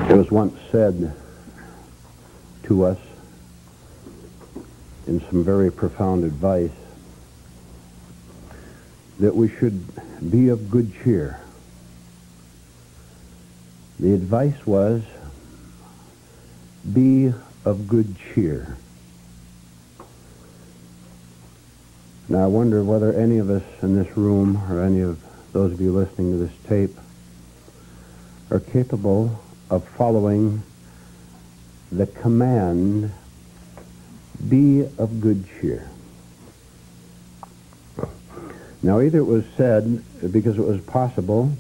It was once said to us in some very profound advice that we should be of good cheer. The advice was, be of good cheer. Now I wonder whether any of us in this room, or any of those of you listening to this tape, are capable of following the command, be of good cheer. Now either it was said because it was possible,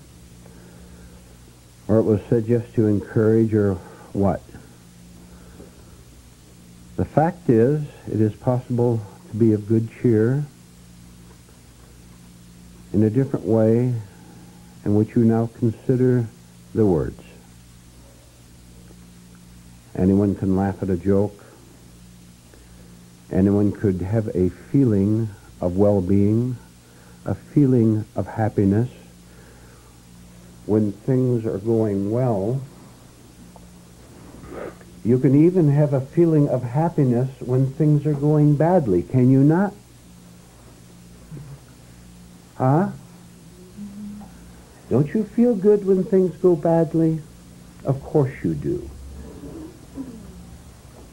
or it was said just to encourage, or what. The fact is, it is possible to be of good cheer in a different way in which you now consider the words. Anyone can laugh at a joke. Anyone could have a feeling of well-being, a feeling of happiness when things are going well. You can even have a feeling of happiness when things are going badly, can you not? Huh? Don't you feel good when things go badly? Of course you do.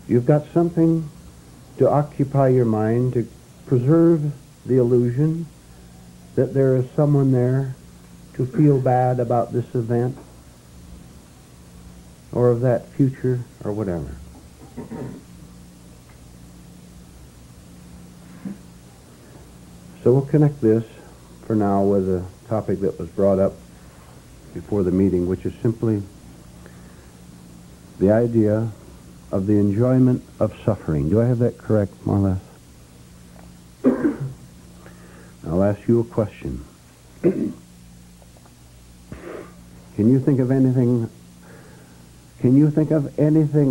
You've got something to occupy your mind, to preserve the illusion that there is someone there to feel bad about this event or of that future or whatever. So we'll connect this for now with a topic that was brought up before the meeting, which is simply the idea of the enjoyment of suffering. Do I have that correct, more or less? I'll ask you a question. Can you think of anything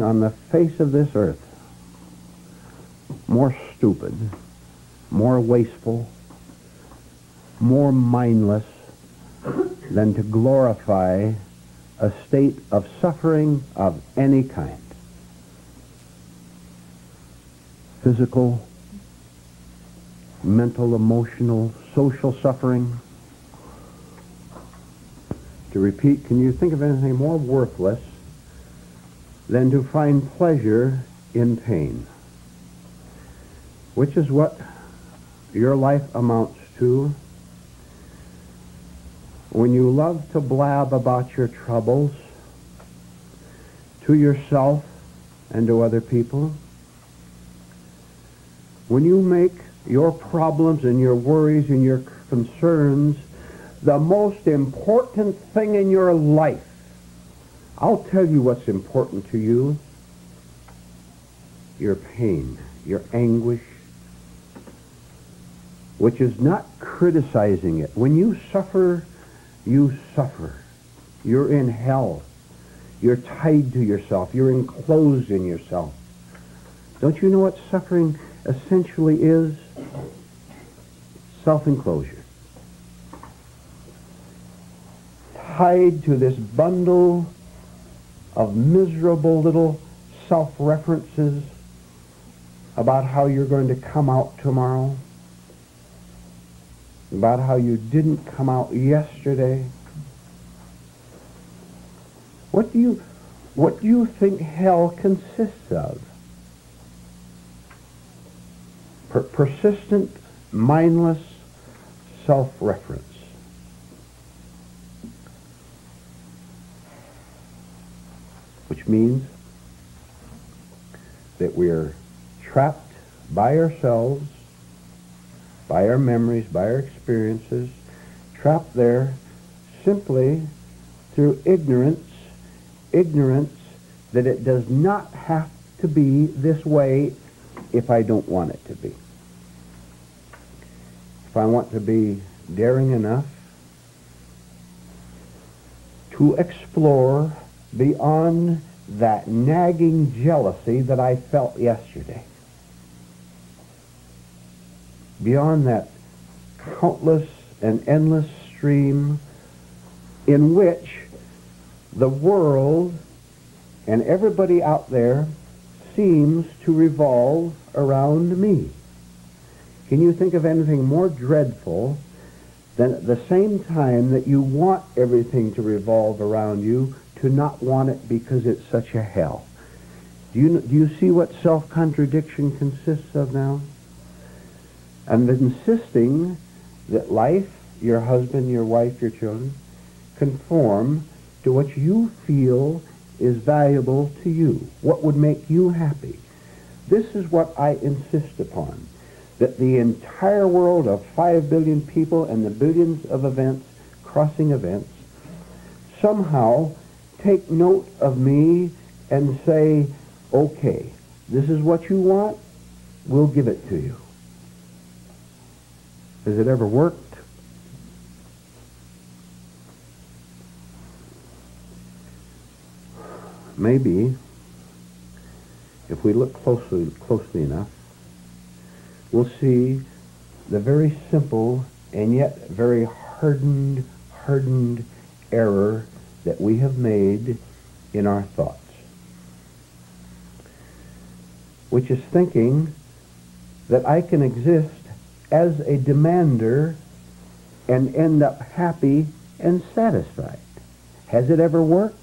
on the face of this earth more stupid, more wasteful, more mindless than to glorify a state of suffering of any kind? Physical, mental, emotional, social suffering. To repeat, can you think of anything more worthless than to find pleasure in pain? Which is what your life amounts to when you love to blab about your troubles to yourself and to other people. When you make your problems and your worries and your concerns the most important thing in your life. I'll tell you what's important to you. Your pain, your anguish, which is not criticizing it. When you suffer, you suffer. You're in hell. You're tied to yourself. You're enclosed in yourself. Don't you know what suffering essentially is? Self-enclosure. Tied to this bundle of miserable little self-references about how you're going to come out tomorrow, about how you didn't come out yesterday. What do you think hell consists of? Persistent, mindless self-reference. Which means that we're trapped by ourselves, by our memories, by our experiences, trapped there simply through ignorance that it does not have to be this way if I don't want it to be. If I want to be daring enough to explore beyond that nagging jealousy that I felt yesterday, beyond that countless and endless stream in which the world And everybody out there seems to revolve around me. Can you think of anything more dreadful than at the same time that you want everything to revolve around you, to not want it because it's such a hell? Do you see what self-contradiction consists of now? And insisting that life, your husband, your wife, your children, conform to what you feel is valuable to you, what would make you happy. This is what I insist upon, that the entire world of 5 billion people and the billions of events, crossing events, somehow take note of me and say, okay, this is what you want, we'll give it to you. Has it ever worked? Maybe, if we look closely enough, we'll see the very simple and yet very hardened error that we have made in our thoughts, which is thinking that I can exist as a demander and end up happy and satisfied. Has it ever worked?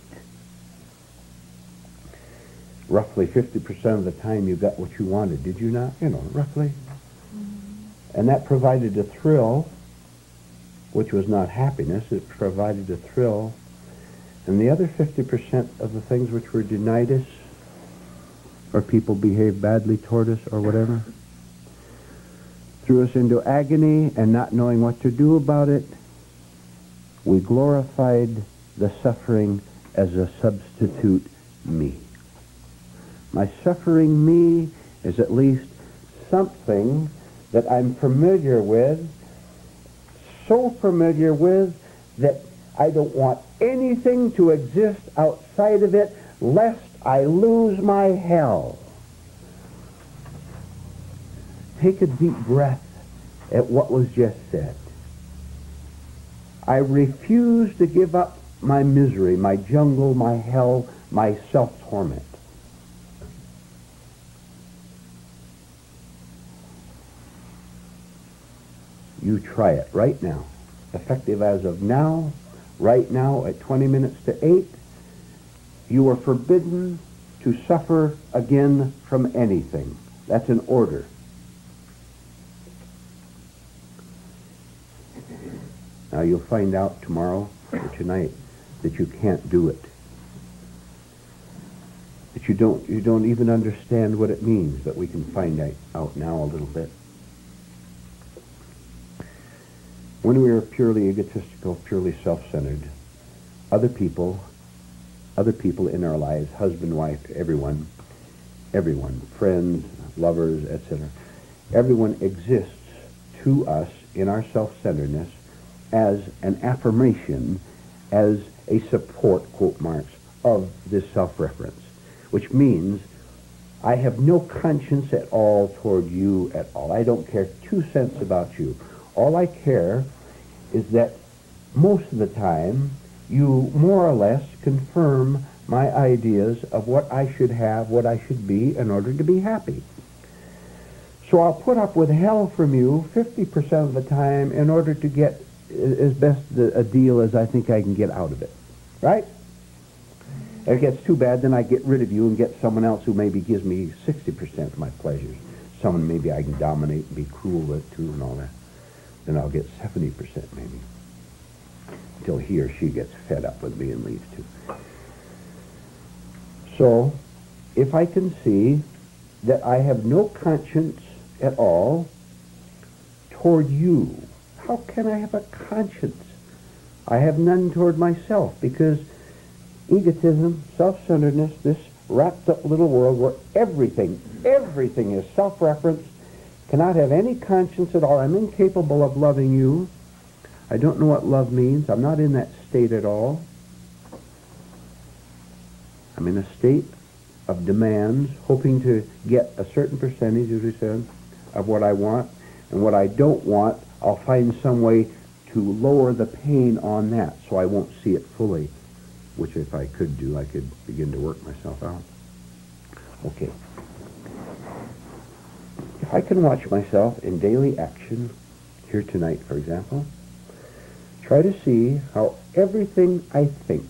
Roughly 50% of the time you got what you wanted, did you not? You know, roughly. And that provided a thrill, which was not happiness. It provided a thrill. And the other 50% of the things which were denied us, or people behaved badly toward us, or whatever, threw us into agony, and not knowing what to do about it, we glorified the suffering as a substitute me. My suffering me is at least something that I'm familiar with, so familiar with that I don't want anything to exist outside of it, lest I lose my hell. Take a deep breath at what was just said. I refuse to give up my misery, my jungle, my hell, my self-torment. You try it right now. Effective as of now, right now at 20 minutes to 8, you are forbidden to suffer again from anything. That's an order. Now you'll find out tomorrow or tonight that you can't do it. That you don't even understand what it means, but we can find out now a little bit. When we are purely egotistical, purely self-centered, other people in our lives, husband, wife, everyone, friends, lovers, etc., everyone exists to us in our self-centeredness as an affirmation, as a support, quote marks, of this self-reference, which means I have no conscience at all toward you at all. I don't care 2 cents about you. All I care is that most of the time you more or less confirm my ideas of what I should have, what I should be in order to be happy. So I'll put up with hell from you 50% of the time in order to get as best a deal as I think I can get out of it. Right? If it gets too bad, then I get rid of you and get someone else who maybe gives me 60% of my pleasures. Someone maybe I can dominate and be cruel with too and all that. Then I'll get 70% maybe, until he or she gets fed up with me and leaves too. So, if I can see that I have no conscience at all toward you, how can I have a conscience? I have none toward myself, because egotism, self-centeredness, this wrapped up little world where everything is self-reference, cannot have any conscience at all. I'm incapable of loving you. I don't know what love means. I'm not in that state at all. I'm in a state of demands, hoping to get a certain percentage, as we said, of what I want. And what I don't want, I'll find some way to lower the pain on that so I won't see it fully. which if I could do, I could begin to work myself out. Okay. If I can watch myself in daily action, here tonight, for example, try to see how everything I think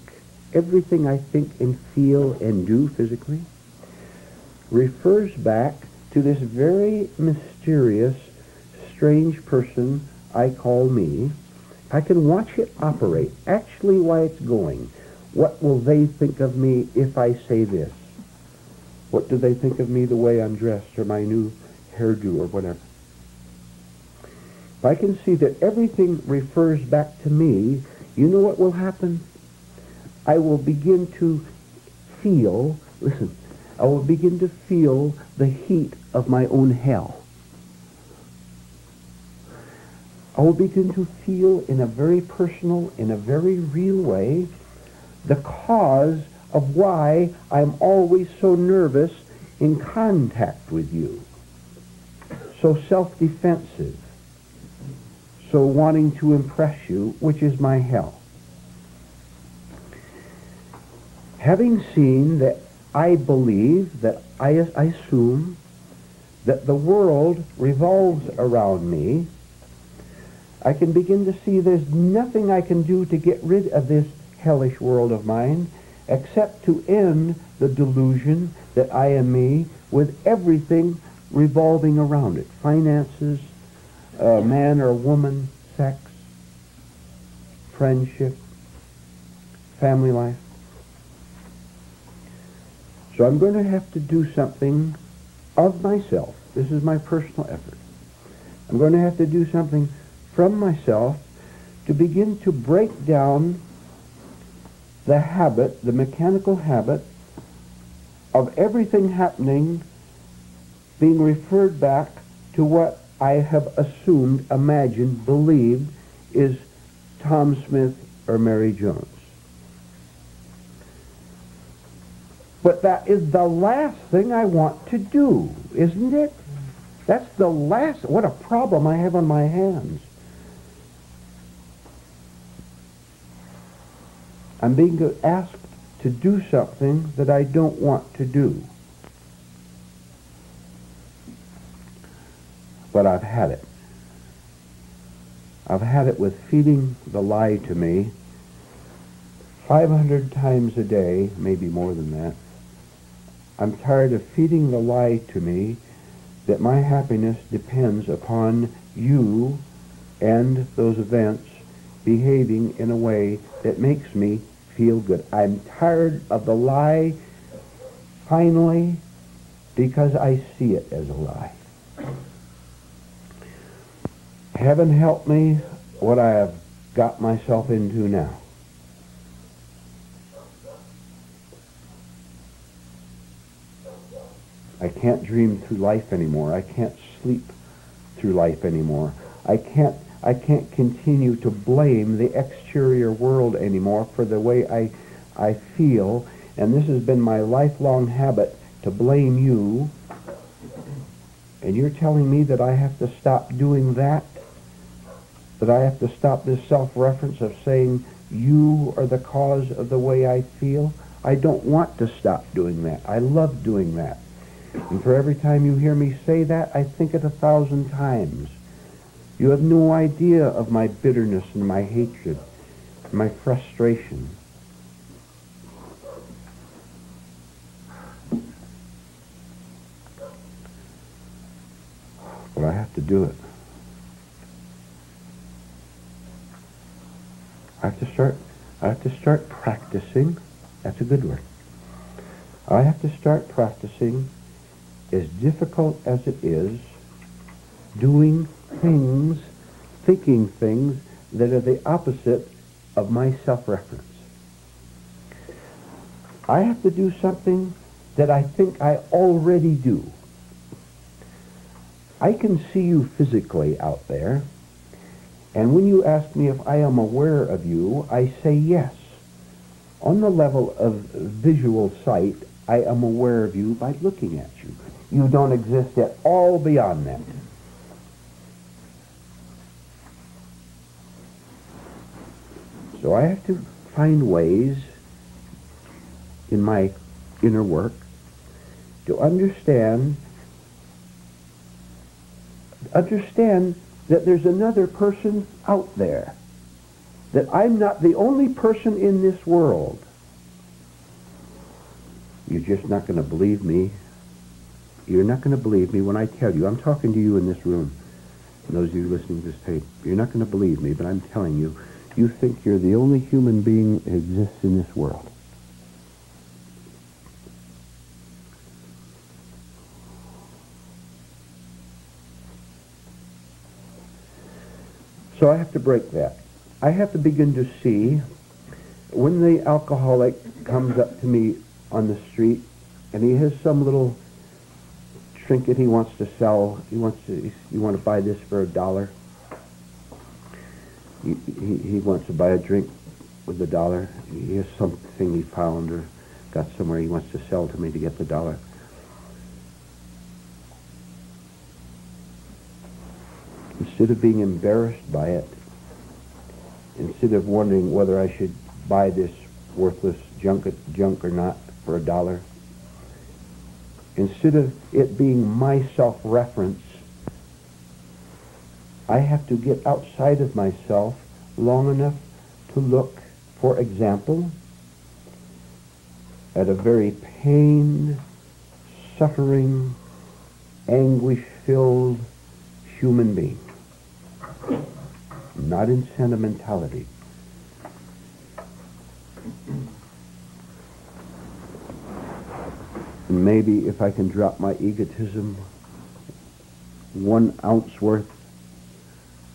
and feel and do physically refers back to this very mysterious, strange person I call me. I can watch it operate, actually why it's going. What will they think of me if I say this? What do they think of me the way I'm dressed or my new hairdo or whatever? If I can see that everything refers back to me, you know what will happen? I will begin to feel, listen, I will begin to feel the heat of my own hell. I will begin to feel in a very personal, in a very real way, the cause of why I'm always so nervous in contact with you, so self-defensive, so wanting to impress you, which is my hell. Having seen that I believe, that I assume that the world revolves around me, I can begin to see there's nothing I can do to get rid of this hellish world of mine except to end the delusion that I am me with everything revolving around it. Finances, man or woman, sex, friendship, family life. So I'm going to have to do something of myself. This is my personal effort. I'm going to have to do something from myself to begin to break down the habit, the mechanical habit of everything happening being referred back to what I have assumed, imagined, believed is Tom Smith or Mary Jones. But that is the last thing I want to do, isn't it? That's the last, what a problem I have on my hands. I'm being asked to do something that I don't want to do. But I've had it. I've had it with feeding the lie to me 500 times a day, maybe more than that. I'm tired of feeding the lie to me that my happiness depends upon you and those events behaving in a way that makes me feel good. I'm tired of the lie, finally, because I see it as a lie. Heaven help me what I have got myself into now. I can't dream through life anymore. I can't sleep through life anymore. I can't continue to blame the exterior world anymore for the way I feel. And this has been my lifelong habit, to blame you. And you're telling me that I have to stop doing that? That I have to stop this self-reference of saying you are the cause of the way I feel? I don't want to stop doing that. I love doing that. And for every time you hear me say that, I think it 1,000 times. You have no idea of my bitterness and my hatred, and my frustration. But I have to do it. I have to start practicing. That's a good word. I have to start practicing, as difficult as it is, doing things, thinking things that are the opposite of my self-reference. I have to do something that I think I already do. I can see you physically out there, and when you ask me if I am aware of you, I say yes. On the level of visual sight, I am aware of you by looking at you. You don't exist at all beyond that. So I have to find ways in my inner work to understand that there's another person out there, that I'm not the only person in this world. You're just not going to believe me. You're not going to believe me when I tell you. I'm talking to you in this room, and those of you listening to this tape. You're not going to believe me, but I'm telling you, you think you're the only human being that exists in this world. So I have to break that. I have to begin to see when the alcoholic comes up to me on the street and he has some little trinket he wants to sell. You want to buy this for $1? He wants to buy a drink with $1. He has something he found or got somewhere he wants to sell to me to get the $1. Instead of being embarrassed by it, instead of wondering whether I should buy this worthless junk or not for $1, instead of it being my self-reference, I have to get outside of myself long enough to look, for example, at a very pained, suffering, anguish-filled human being. Not in sentimentality. And maybe if I can drop my egotism 1 ounce worth,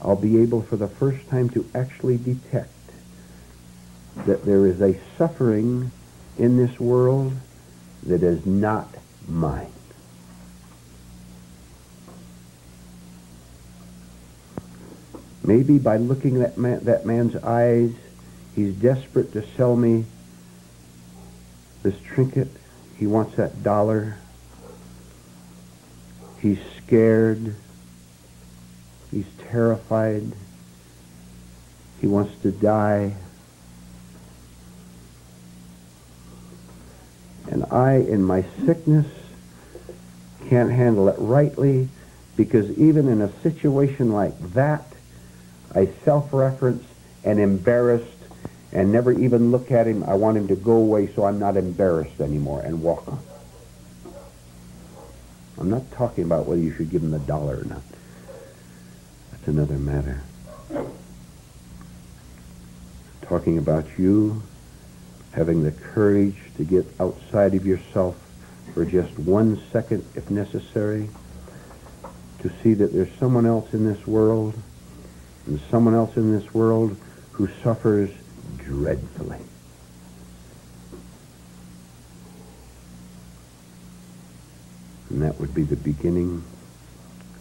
I'll be able for the first time to actually detect that there is a suffering in this world that is not mine. Maybe by looking at that man's eyes, he's desperate to sell me this trinket. He wants that $1. He's scared. He's terrified. He wants to die. And I, in my sickness, can't handle it rightly, because even in a situation like that, I self-reference and embarrassed and never even look at him. I want him to go away so I'm not embarrassed anymore and walk on. I'm not talking about whether you should give him the $1 or not. That's another matter. I'm talking about you having the courage to get outside of yourself for just 1 second, if necessary, to see that there's someone else in this world, and someone else in this world who suffers dreadfully. And that would be the beginning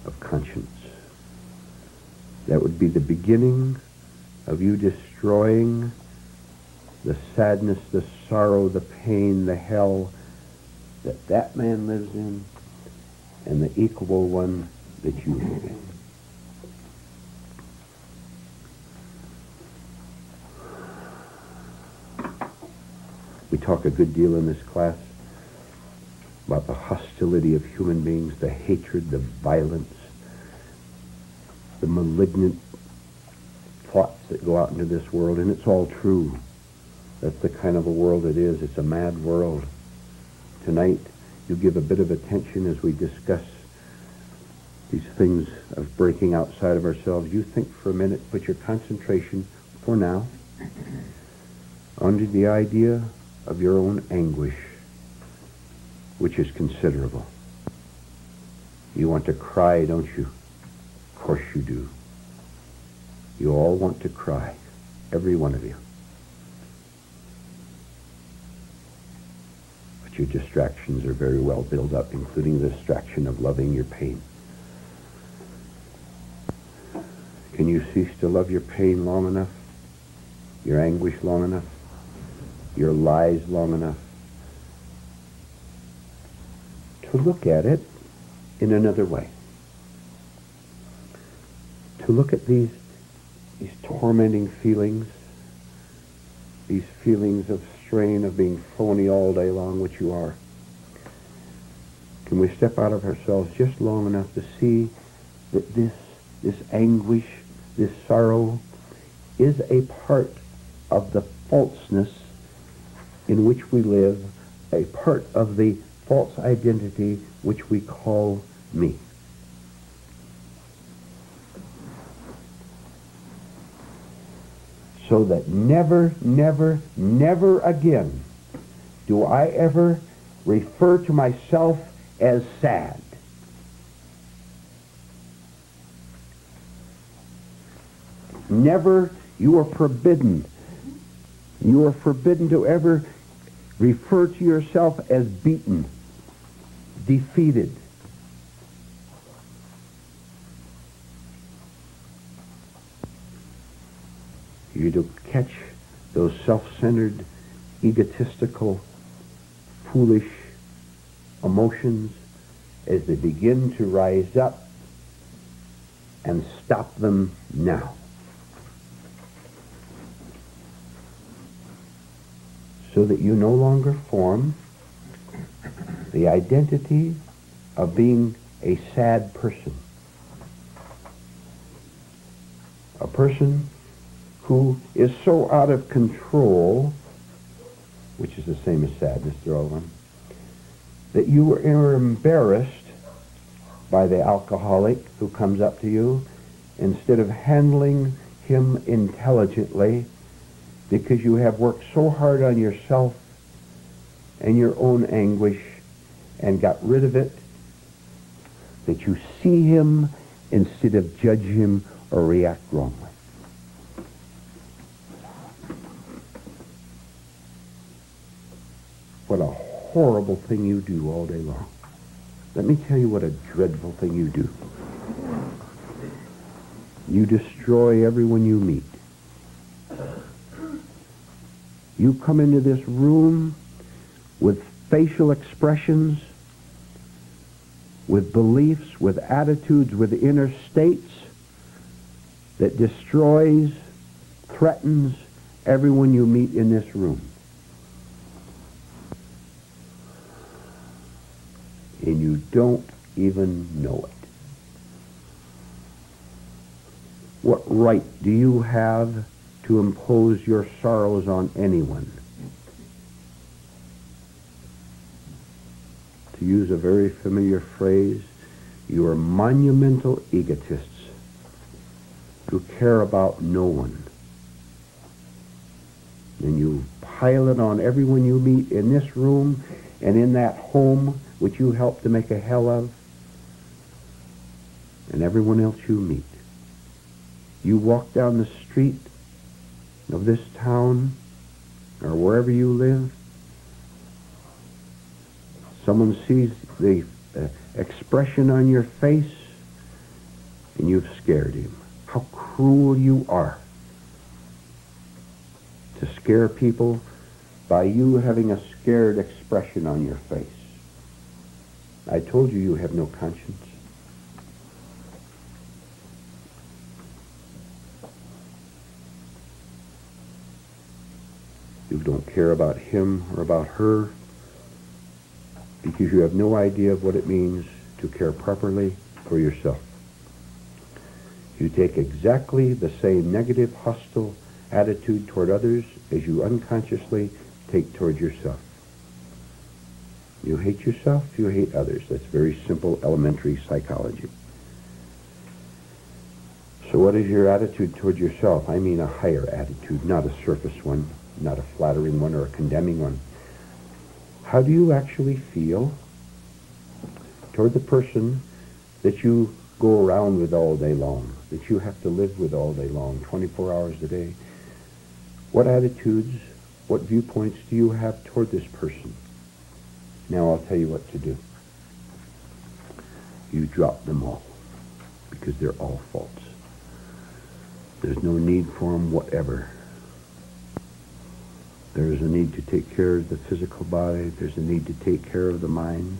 of conscience. That would be the beginning of you destroying the sadness, the sorrow, the pain, the hell that that man lives in, and the equal one that you live in. We talk a good deal in this class about the hostility of human beings, the hatred, the violence, the malignant thoughts that go out into this world, and it's all true. That's the kind of a world it is. It's a mad world. Tonight, you give a bit of attention as we discuss these things of breaking outside of ourselves. You think for a minute, put your concentration, for now, under the idea of your own anguish, which is considerable. You want to cry, don't you? Of course you do. You all want to cry, every one of you. But your distractions are very well built up, including the distraction of loving your pain. Can you cease to love your pain long enough? Your anguish long enough? Your lies long enough to look at it in another way, to look at these tormenting feelings these feelings of strain, of being phony all day long, which you are, can we step out of ourselves just long enough to see that this anguish, this sorrow, is a part of the falseness in which we live, a part of the false identity which we call me. So that never, never, never again do I ever refer to myself as sad. Never, you are forbidden. You are forbidden to ever refer to yourself as beaten, defeated. You to catch those self-centered, egotistical, foolish emotions as they begin to rise up, and stop them now. So that you no longer form the identity of being a sad person. A person who is so out of control, which is the same as sadness, they're all one, that you are embarrassed by the alcoholic who comes up to you, instead of handling him intelligently, because you have worked so hard on yourself and your own anguish and got rid of it, that you see him instead of judge him or react wrongly. What a horrible thing you do all day long. Let me tell you what a dreadful thing you do. You destroy everyone you meet. You come into this room with facial expressions, with beliefs, with attitudes, with inner states that destroys, threatens everyone you meet in this room. And you don't even know it. What right do you have to impose your sorrows on anyone? To use a very familiar phrase, you are monumental egotists who care about no one. And you pile it on everyone you meet in this room and in that home which you help to make a hell of, and everyone else you meet. You walk down the street of this town or wherever you live, someone sees the expression on your face and you've scared him. How cruel you are to scare people by you having a scared expression on your face. I told you you have no conscience. You don't care about him or about her because you have no idea of what it means to care properly for yourself. You take exactly the same negative, hostile attitude toward others as you unconsciously take toward yourself. You hate yourself, you hate others. That's very simple, elementary psychology. So what is your attitude toward yourself? I mean a higher attitude, not a surface one, not a flattering one or a condemning one. How do you actually feel toward the person that you go around with all day long, that you have to live with all day long, 24 hours a day? What attitudes, what viewpoints do you have toward this person? Now I'll tell you what to do. You drop them all, because they're all false. There's no need for them whatever. There is a need to take care of the physical body. There's a need to take care of the mind.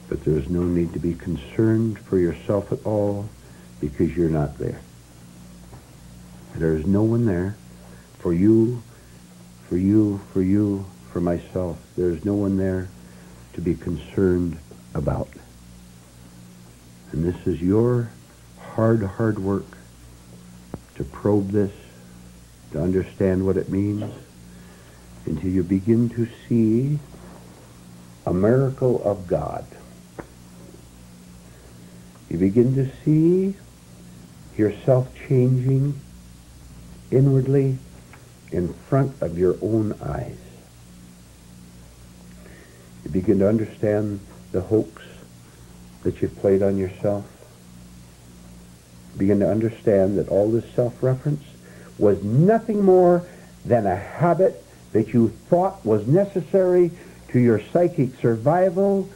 But there's no need to be concerned for yourself at all, because you're not there. There is no one there for you for you, for myself. There's no one there to be concerned about. And this is your hard work to probe this, to understand what it means, until you begin to see a miracle of God. You begin to see yourself changing inwardly in front of your own eyes. You begin to understand the hoax that you've played on yourself. You begin to understand that all this self-reference was nothing more than a habit that you thought was necessary to your psychic survival,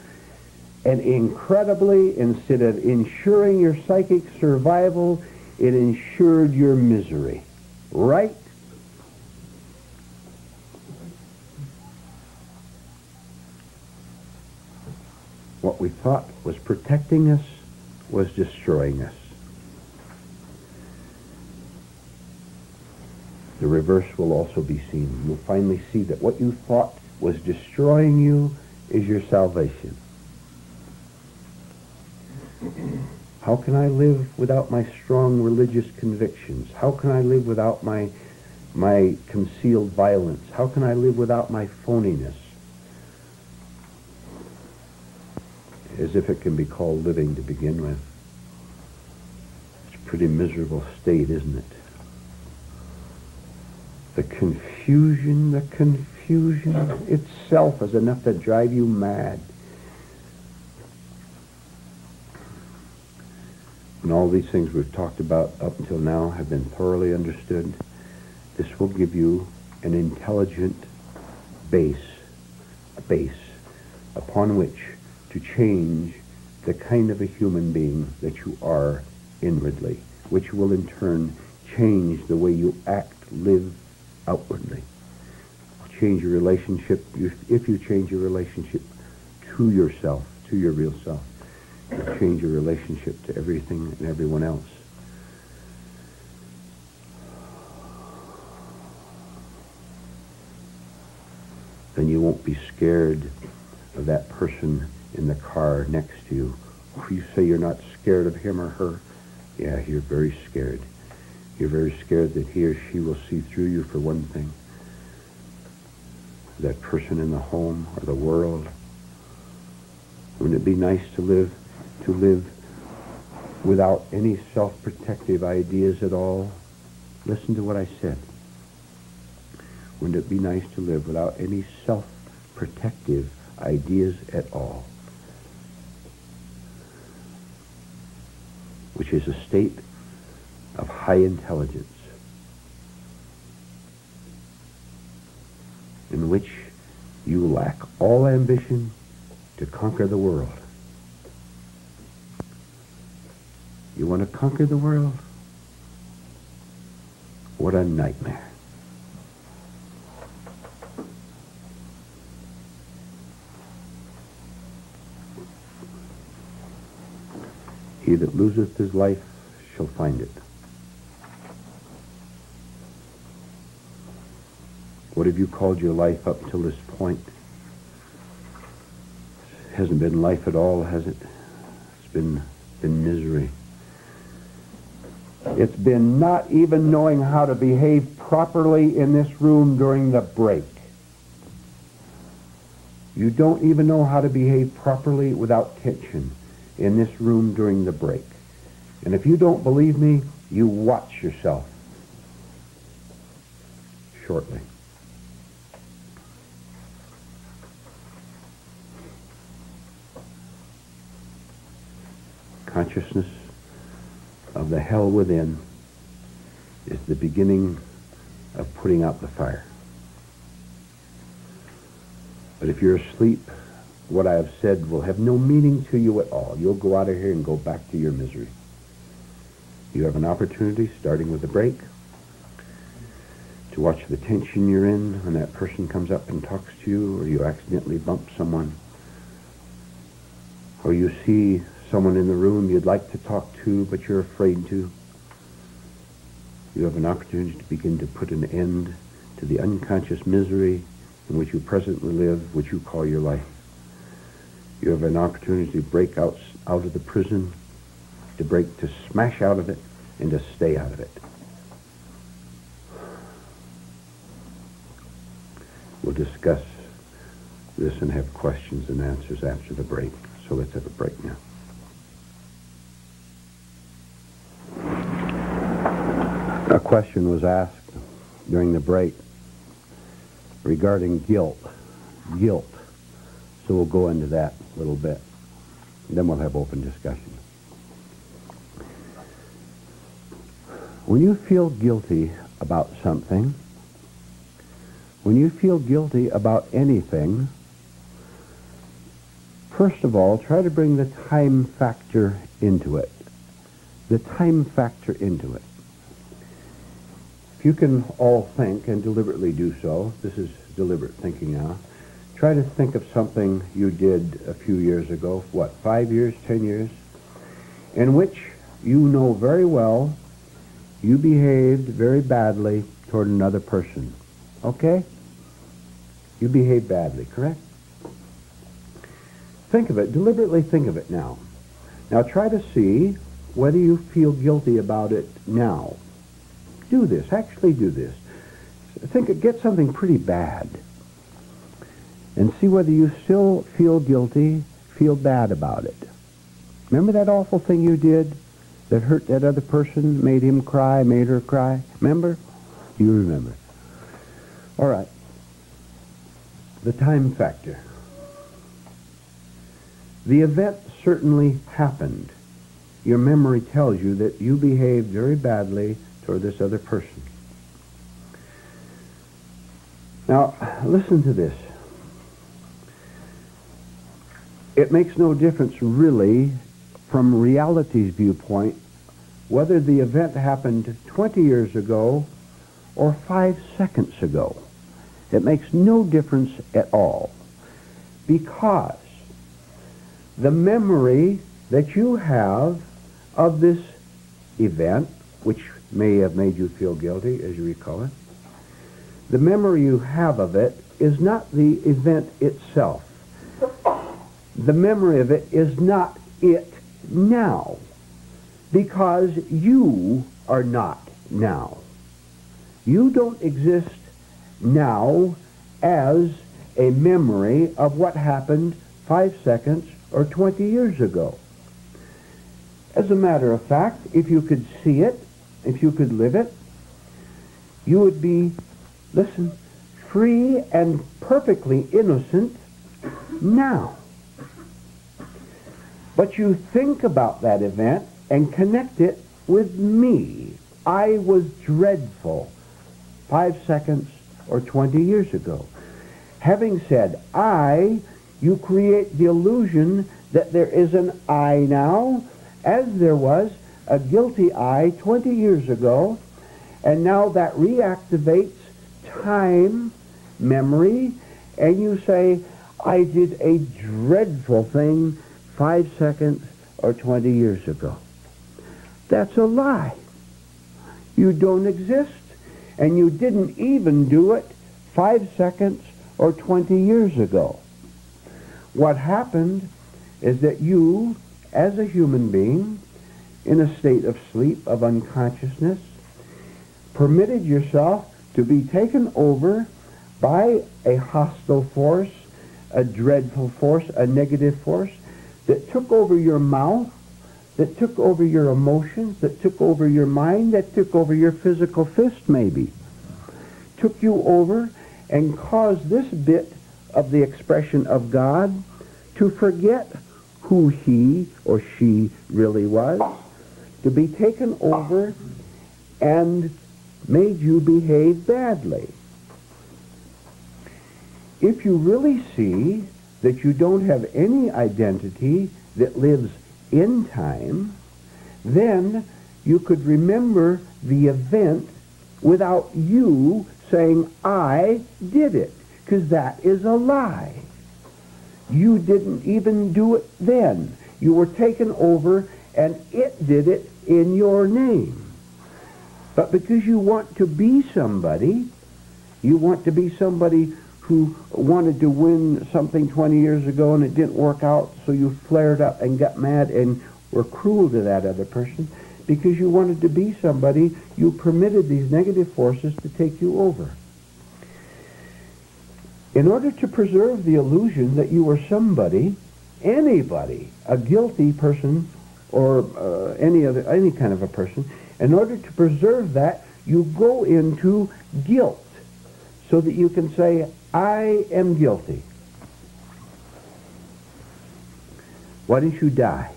and incredibly, instead of ensuring your psychic survival, it ensured your misery. Right? What we thought was protecting us was destroying us. The reverse will also be seen. You'll finally see that what you thought was destroying you is your salvation. How can I live without my strong religious convictions? How can I live without my concealed violence? How can I live without my phoniness? As if it can be called living to begin with. It's a pretty miserable state, isn't it? The confusion itself is enough to drive you mad. And all these things we've talked about up until now have been thoroughly understood. This will give you an intelligent base, a base upon which to change the kind of a human being that you are inwardly, which will in turn change the way you act, live outwardly. Change your relationship, if you change your relationship to yourself, to your real self, you'll change your relationship to everything and everyone else. Then you won't be scared of that person in the car next to you. You say you're not scared of him or her. Yeah, you're very scared. You're very scared that he or she will see through you for one thing. That person in the home or the world. Wouldn't it be nice to live without any self-protective ideas at all? Listen to what I said. Wouldn't it be nice to live without any self-protective ideas at all? Which is a state of high intelligence, in which you lack all ambition to conquer the world. You want to conquer the world? What a nightmare. He that loseth his life shall find it. What have you called your life up till this point? It hasn't been life at all, has it? It's been misery. It's been not even knowing how to behave properly in this room during the break. You don't even know how to behave properly without tension in this room during the break. And if you don't believe me, you watch yourself shortly. Consciousness of the hell within is the beginning of putting out the fire. But if you're asleep, what I have said will have no meaning to you at all. You'll go out of here and go back to your misery. You have an opportunity, starting with the break, to watch the tension you're in when that person comes up and talks to you, or you accidentally bump someone, or you see someone in the room you'd like to talk to, but you're afraid to. You have an opportunity to begin to put an end to the unconscious misery in which you presently live, which you call your life. You have an opportunity to break out of the prison, to smash out of it, and to stay out of it. We'll discuss this and have questions and answers after the break. So let's have a break now. A question was asked during the break regarding guilt. Guilt. So we'll go into that a little bit. Then we'll have open discussion. When you feel guilty about something, when you feel guilty about anything, first of all, try to bring the time factor into it. The time factor into it. If you can all think, and deliberately do so, this is deliberate thinking now, try to think of something you did a few years ago, 5 years, 10 years, in which you know very well you behaved very badly toward another person. Okay? You behaved badly, correct? Think of it, deliberately think of it now. Now try to see whether you feel guilty about it now. Do this, actually do this. Get something pretty bad and see whether you still feel guilty, feel bad about it. Remember that awful thing you did that hurt that other person, made him cry, made her cry? Remember? You remember. All right. The time factor. The event certainly happened. Your memory tells you that you behaved very badly toward this other person. Now, listen to this. It makes no difference really from reality's viewpoint whether the event happened 20 years ago or 5 seconds ago. It makes no difference at all, because the memory that you have of this event, which may have made you feel guilty, as you recall it, the memory you have of it is not the event itself. The memory of it is not it now, because you are not now. You don't exist now as a memory of what happened 5 seconds or 20 years ago. As a matter of fact, if you could see it, if you could live it, you would be, listen, free and perfectly innocent now. But you think about that event and connect it with me. I was dreadful 5 seconds or 20 years ago. Having said I, you create the illusion that there is an I now, as there was a guilty I 20 years ago, and now that reactivates time, memory, and you say, I did a dreadful thing 5 seconds or 20 years ago. That's a lie. You don't exist, and you didn't even do it 5 seconds or 20 years ago. What happened is that you, as a human being, in a state of sleep, of unconsciousness, permitted yourself to be taken over by a hostile force, a dreadful force, a negative force, that took over your mouth, that took over your emotions, that took over your mind, that took over your physical fist maybe, took you over and caused this bit of the expression of God to forget who he or she really was, to be taken over and made you behave badly. If you really see that you don't have any identity that lives in time, then you could remember the event without you saying, I did it, because that is a lie. You didn't even do it then. You were taken over and it did it in your name. But because you want to be somebody, You want to be somebody who wanted to win something 20 years ago and it didn't work out, so you flared up and got mad and were cruel to that other person because you wanted to be somebody. You permitted these negative forces to take you over. In order to preserve the illusion that you were somebody, anybody, a guilty person or any kind of a person, in order to preserve that, you go into guilt so that you can say, I am guilty. Why didn't you die?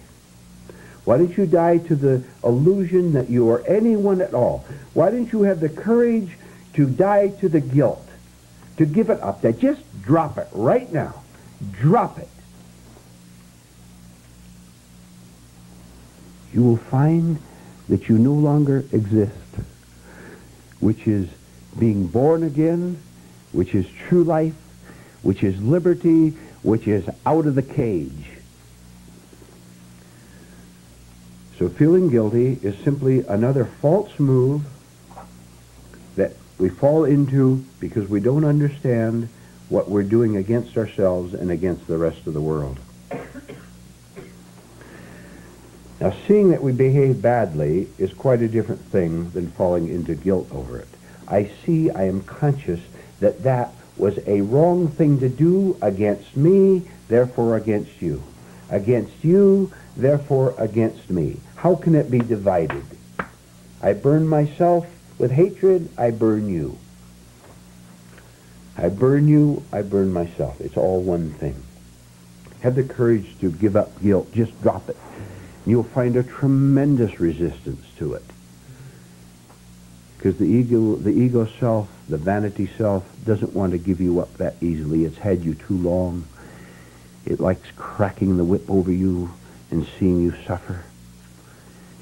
Why didn't you die to the illusion that you are anyone at all? Why didn't you have the courage to die to the guilt? To give it up? That just drop it right now. Drop it. You will find that you no longer exist, which is being born again, which is true life, which is liberty, which is out of the cage. So feeling guilty is simply another false move that we fall into because we don't understand what we're doing against ourselves and against the rest of the world. Now, seeing that we behave badly is quite a different thing than falling into guilt over it. I am conscious that that was a wrong thing to do against me, therefore against you. Against you, therefore against me. How can it be divided? I burn myself with hatred, I burn you. I burn you, I burn myself. It's all one thing. Have the courage to give up guilt. Just drop it. You'll find a tremendous resistance to it. Because the ego self, the vanity self, doesn't want to give you up that easily. It's had you too long. It likes cracking the whip over you and seeing you suffer.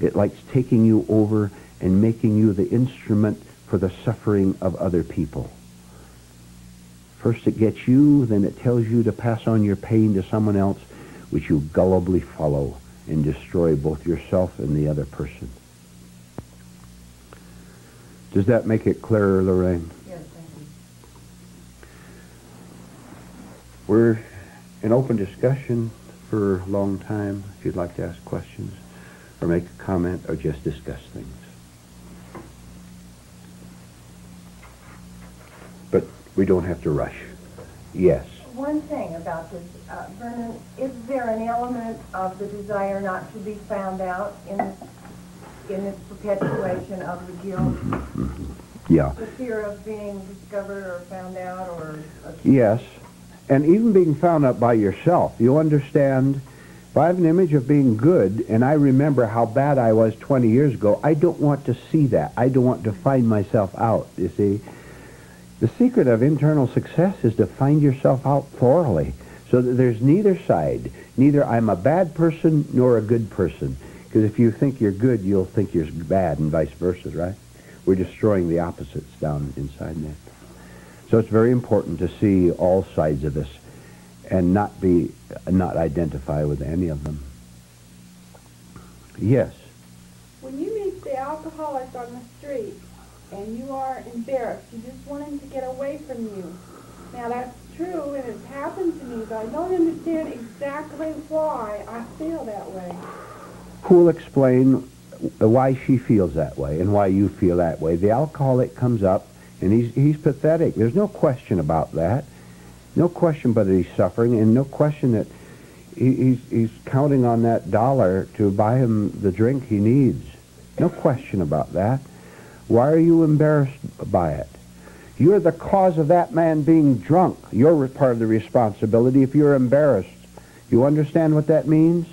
It likes taking you over and making you the instrument for the suffering of other people. First it gets you, then it tells you to pass on your pain to someone else, which you gullibly follow and destroy both yourself and the other person. Does that make it clearer, Lorraine? Yes, thank you. We're in open discussion for a long time, if you'd like to ask questions or make a comment or just discuss things. But we don't have to rush. Yes. One thing about this, Vernon, is there an element of the desire not to be found out in this perpetuation of the guilt? Yeah. The fear of being discovered or found out or... Yes. And even being found out by yourself. You understand, if I have an image of being good and I remember how bad I was 20 years ago, I don't want to see that. I don't want to find myself out, you see. The secret of internal success is to find yourself out thoroughly so that there's neither side. Neither I'm a bad person nor a good person. Because if you think you're good, you'll think you're bad and vice versa, right? We're destroying the opposites down inside there. So it's very important to see all sides of this and not identify with any of them. Yes? When you meet the alcoholics on the street and you are embarrassed, you just want him to get away from you. Now that's true and it's happened to me, but I don't understand exactly why I feel that way. Who will explain why she feels that way and why you feel that way? The alcoholic comes up and he's pathetic. There's no question about that. No question but that he's suffering, and no question that he's counting on that dollar to buy him the drink he needs. No question about that. Why are you embarrassed by it? You're the cause of that man being drunk. You're part of the responsibility if you're embarrassed. You understand what that means?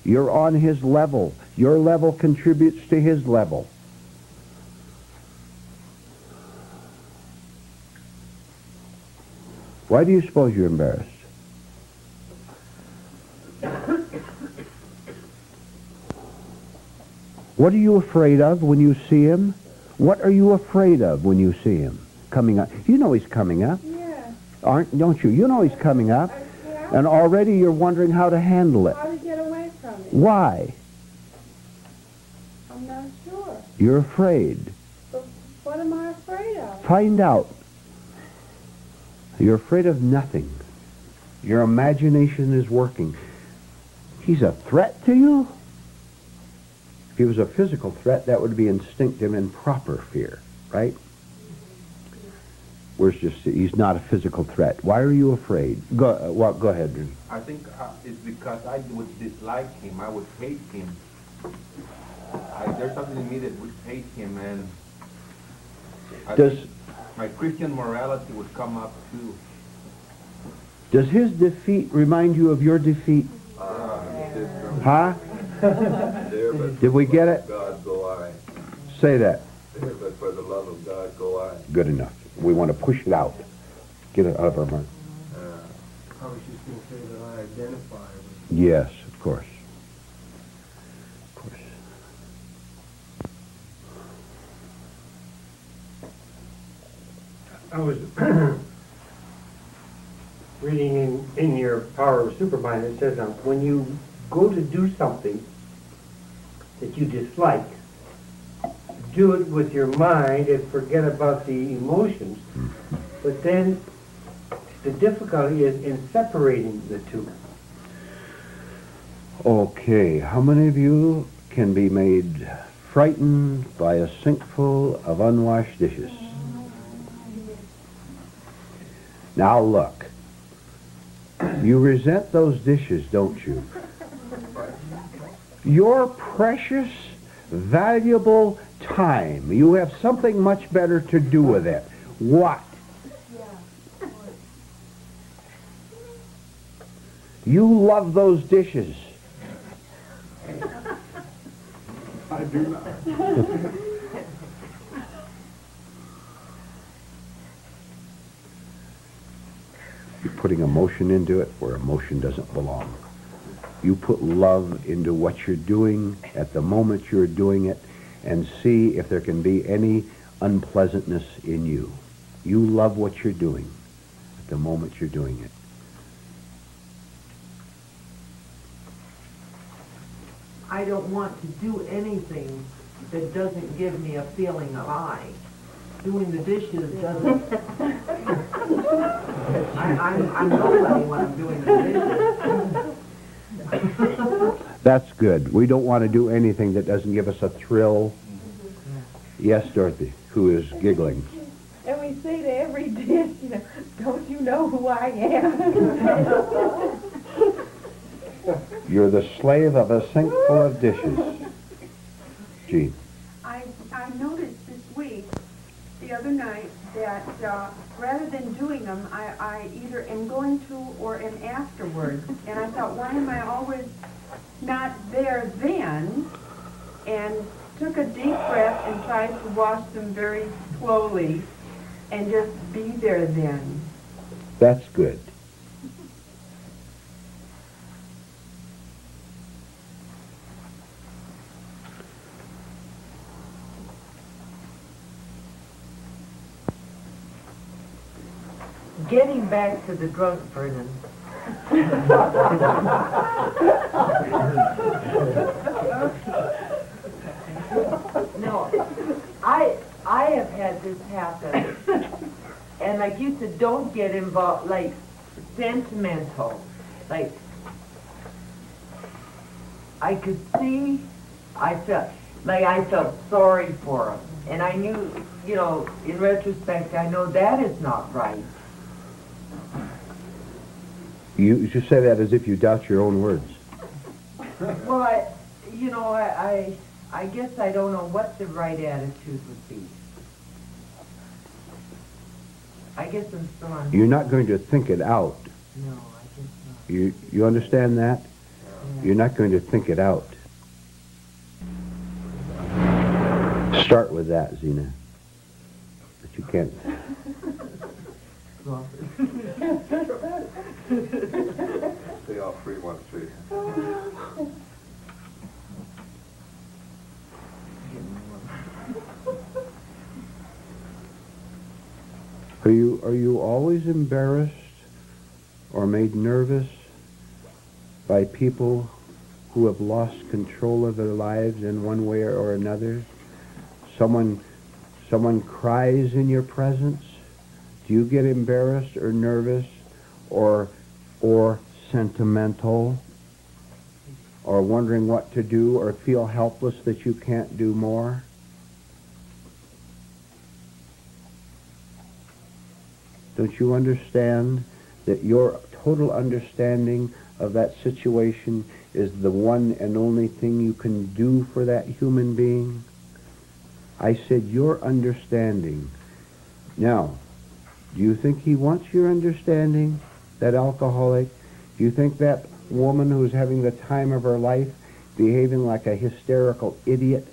You're on his level. Your level contributes to his level. Why do you suppose you're embarrassed? What are you afraid of when you see him? What are you afraid of when you see him coming up? You know he's coming up. Yeah. Don't you? You know he's coming up. Yeah. And already you're wondering how to handle it. How to get away from it. Why? I'm not sure. You're afraid. But what am I afraid of? Find out. You're afraid of nothing. Your imagination is working. He's a threat to you? If he was a physical threat, that would be instinctive and proper fear, right? Where's just, he's not a physical threat. Why are you afraid? Go ahead, Drew. I think it's because I would dislike him. I would hate him. There's something in me that would hate him, and I think my Christian morality would come up too. Does his defeat remind you of your defeat? Huh? Did we get it? God go I. Say that. But for the love of God go I. Good enough. We want to push it out. Get it out of our mind. I was just going to say that I identify with. Yes, of course. Of course. I was reading in your Power of Supermind, it says when you go to do something that you dislike, do it with your mind and forget about the emotions. But then the difficulty is in separating the two. Okay, how many of you can be made frightened by a sinkful of unwashed dishes? Now look, you resent those dishes, don't you? Your precious, valuable time. You have something much better to do with it. What? You love those dishes. I do not. You're putting emotion into it where emotion doesn't belong. You put love into what you're doing at the moment you're doing it and see if there can be any unpleasantness in you. You love what you're doing at the moment you're doing it. I don't want to do anything that doesn't give me a feeling of I. Doing the dishes doesn't. I'm nobody when I'm doing the dishes. That's good. We don't want to do anything that doesn't give us a thrill. Yes, Dorothy, who is giggling. And we say to every dish, don't you know who I am? You're the slave of a sink full of dishes. Gene. I noticed this week, the other night, that rather than doing them, I either am going to or am afterwards. And I thought, why am I always not there then? And took a deep breath and tried to wash them very slowly and just be there then. That's good. Getting back to the drunk Vernon. No, I have had this happen, and like you said, don't get involved, like sentimental, like I could see, I felt sorry for him, and I knew, in retrospect, I know that is not right. You should say that as if you doubt your own words. Well, I guess I don't know what the right attitude would be. I guess I'm still on. You're not going to think it out. No, I guess not. You understand that? Yeah. You're not going to think it out. Start with that, Zena. But you can't. Well, Say all 3, 1, 3. Are you always embarrassed or made nervous by people who have lost control of their lives in one way or another? Someone someone cries in your presence, do you get embarrassed or nervous or sentimental or wondering what to do or feel helpless that you can't do more? Don't you understand that your total understanding of that situation is the one and only thing you can do for that human being? I said your understanding. Now, do you think he wants your understanding, that alcoholic? Do you think that woman who's having the time of her life, behaving like a hysterical idiot,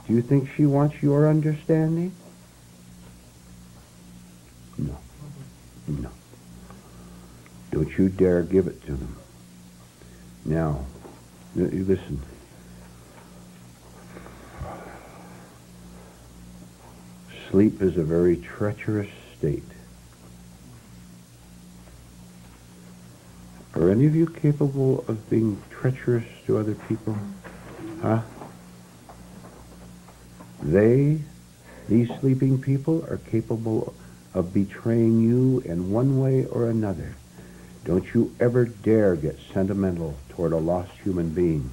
do you think she wants your understanding? No. No. Don't you dare give it to them. Now, you listen. Sleep is a very treacherous state. Are any of you capable of being treacherous to other people? Huh? These sleeping people, are capable of betraying you in one way or another. Don't you ever dare get sentimental toward a lost human being.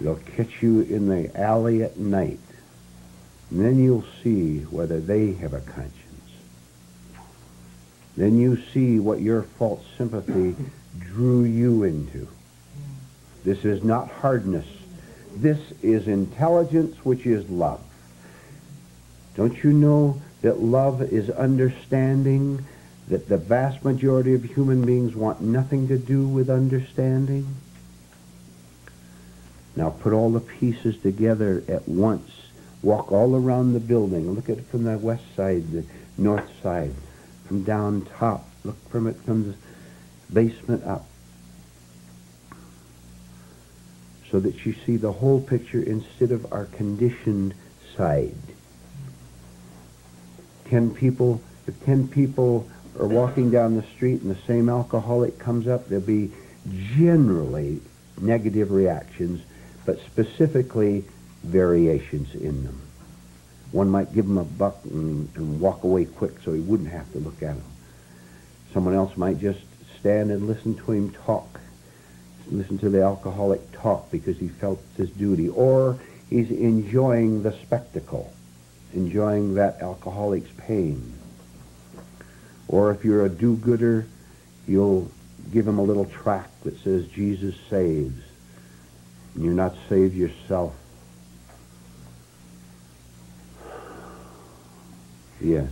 They'll catch you in the alley at night, and then you'll see whether they have a conscience. Then you see what your false sympathy drew you into. This is not hardness. This is intelligence, which is love. Don't you know that love is understanding, that the vast majority of human beings want nothing to do with understanding? Now put all the pieces together at once. Walk all around the building. Look at it from the west side, the north side, from down top. Look from it from the basement up, so that you see the whole picture instead of our conditioned side. 10 people, if 10 people are walking down the street and the same alcoholic comes up, there'll be generally negative reactions, but specifically variations in them. One might give him a buck and walk away quick so he wouldn't have to look at him. Someone else might just stand and listen to him talk, listen to the alcoholic talk because he felt his duty, or he's enjoying the spectacle, enjoying that alcoholic's pain. Or if you're a do-gooder, you'll give him a little tract that says, Jesus saves, and you're not saved yourself. Yes.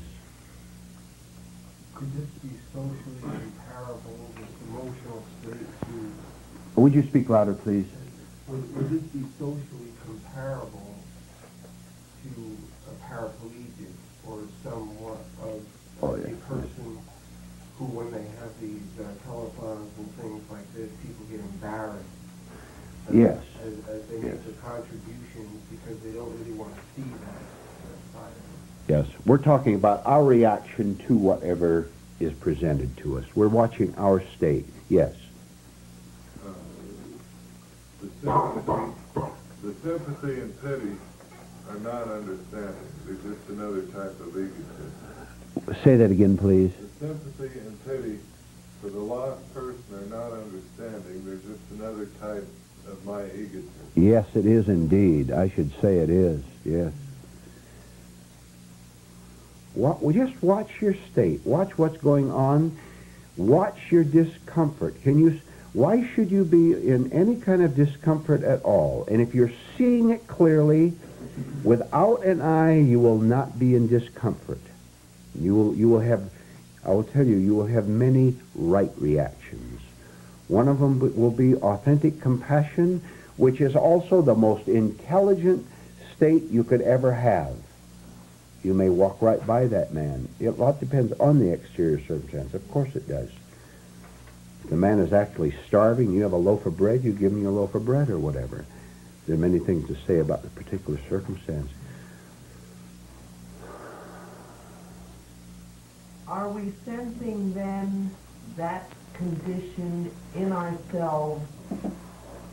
Could this be socially comparable, this emotional state to... Would you speak louder, please? Would this be socially comparable to a paraplegic or somewhat of a person who, when they have these telethons and things like this, people get embarrassed Yes. as they make their contributions because they don't really want to see that side of it? Yes. We're talking about our reaction to whatever is presented to us. We're watching our state. Yes. The sympathy and pity are not understanding. They're just another type of egotism. Say that again, please. The sympathy and pity for the lost person are not understanding. They're just another type of my egotism. Yes, it is indeed. I should say it is. Yes. Well, just watch your state. Watch what's going on. Watch your discomfort. Why should you be in any kind of discomfort at all? And if you're seeing it clearly, without an eye, you will not be in discomfort. You will have, I will tell you, you will have many right reactions. One of them will be authentic compassion, which is also the most intelligent state you could ever have. You may walk right by that man. A lot depends on the exterior circumstance. Of course it does. If the man is actually starving, you have a loaf of bread, you give him a loaf of bread or whatever. There are many things to say about the particular circumstance. Are we sensing then that condition in ourselves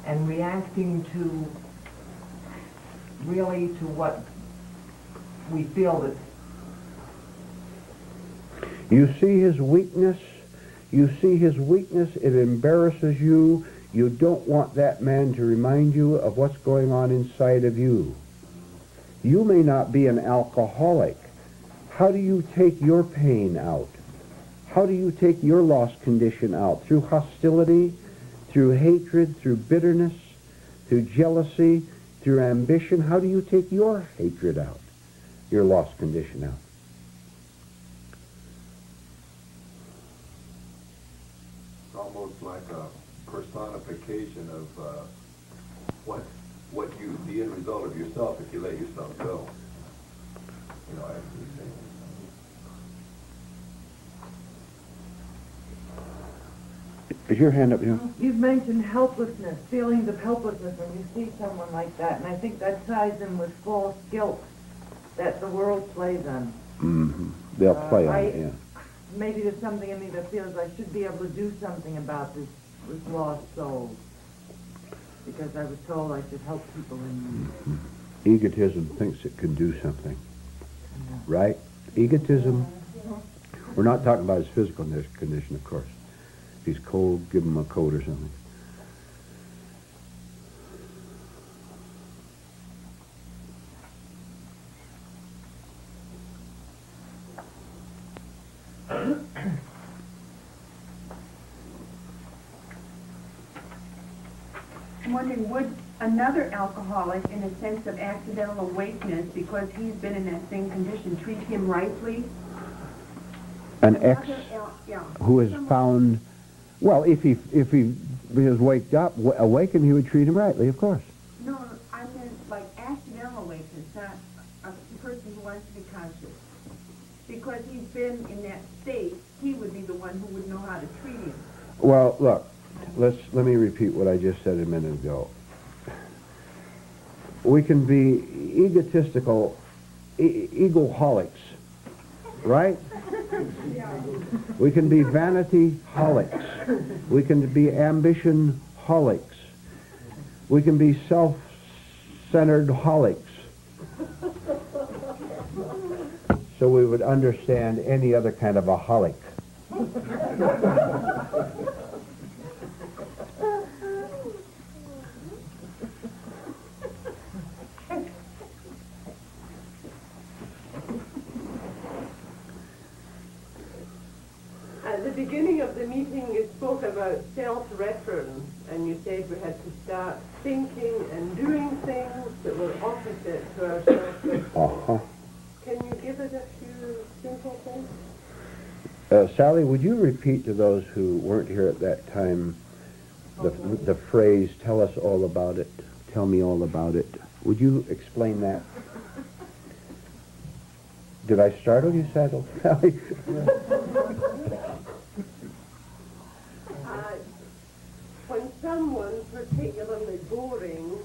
and reacting to really to what we feel that. You see his weakness. You see his weakness. It embarrasses you. You don't want that man to remind you of what's going on inside of you. You may not be an alcoholic. How do you take your pain out? How do you take your lost condition out? Through hostility, through hatred, through bitterness, through jealousy, through ambition? How do you take your hatred out, your lost condition out? It's almost like a personification of the end result of yourself if you let yourself go. You know, I actually say. Is your hand up, you know? You've mentioned helplessness, feelings of helplessness when you see someone like that, and I think that ties in with false guilt that the world plays on. Mm-hmm. They'll play on it, yeah. Maybe there's something in me that feels I should be able to do something about this lost soul, because I was told I should help people in need. Mm-hmm. Egotism thinks it can do something, right? Egotism. We're not talking about his physical condition, of course. If he's cold, give him a coat or something. I'm wondering, would another alcoholic, in a sense of accidental awakeness, because he's been in that same condition, treat him rightly? An ex Yeah. who has found, well, if he has awakened, he would treat him rightly, of course. No, I meant like accidental awakeness, not a person who wants to be conscious. Because he's been in that state, he would be the one who would know how to treat him. Well, look, let me repeat what I just said a minute ago. We can be egotistical, egoholics, right? We can be vanity-holics. We can be ambition-holics. We can be self-centered holics. So we would understand any other kind of a holic. At the beginning of the meeting, you spoke about self-reference, and you said we had to start thinking and doing things that were opposite to our self-reference. Uh-huh. Can you give us a few simple things? Sally, would you repeat to those who weren't here at that time the phrase, tell us all about it, tell me all about it? Would you explain that? Did I startle you, Sally? When someone particularly boring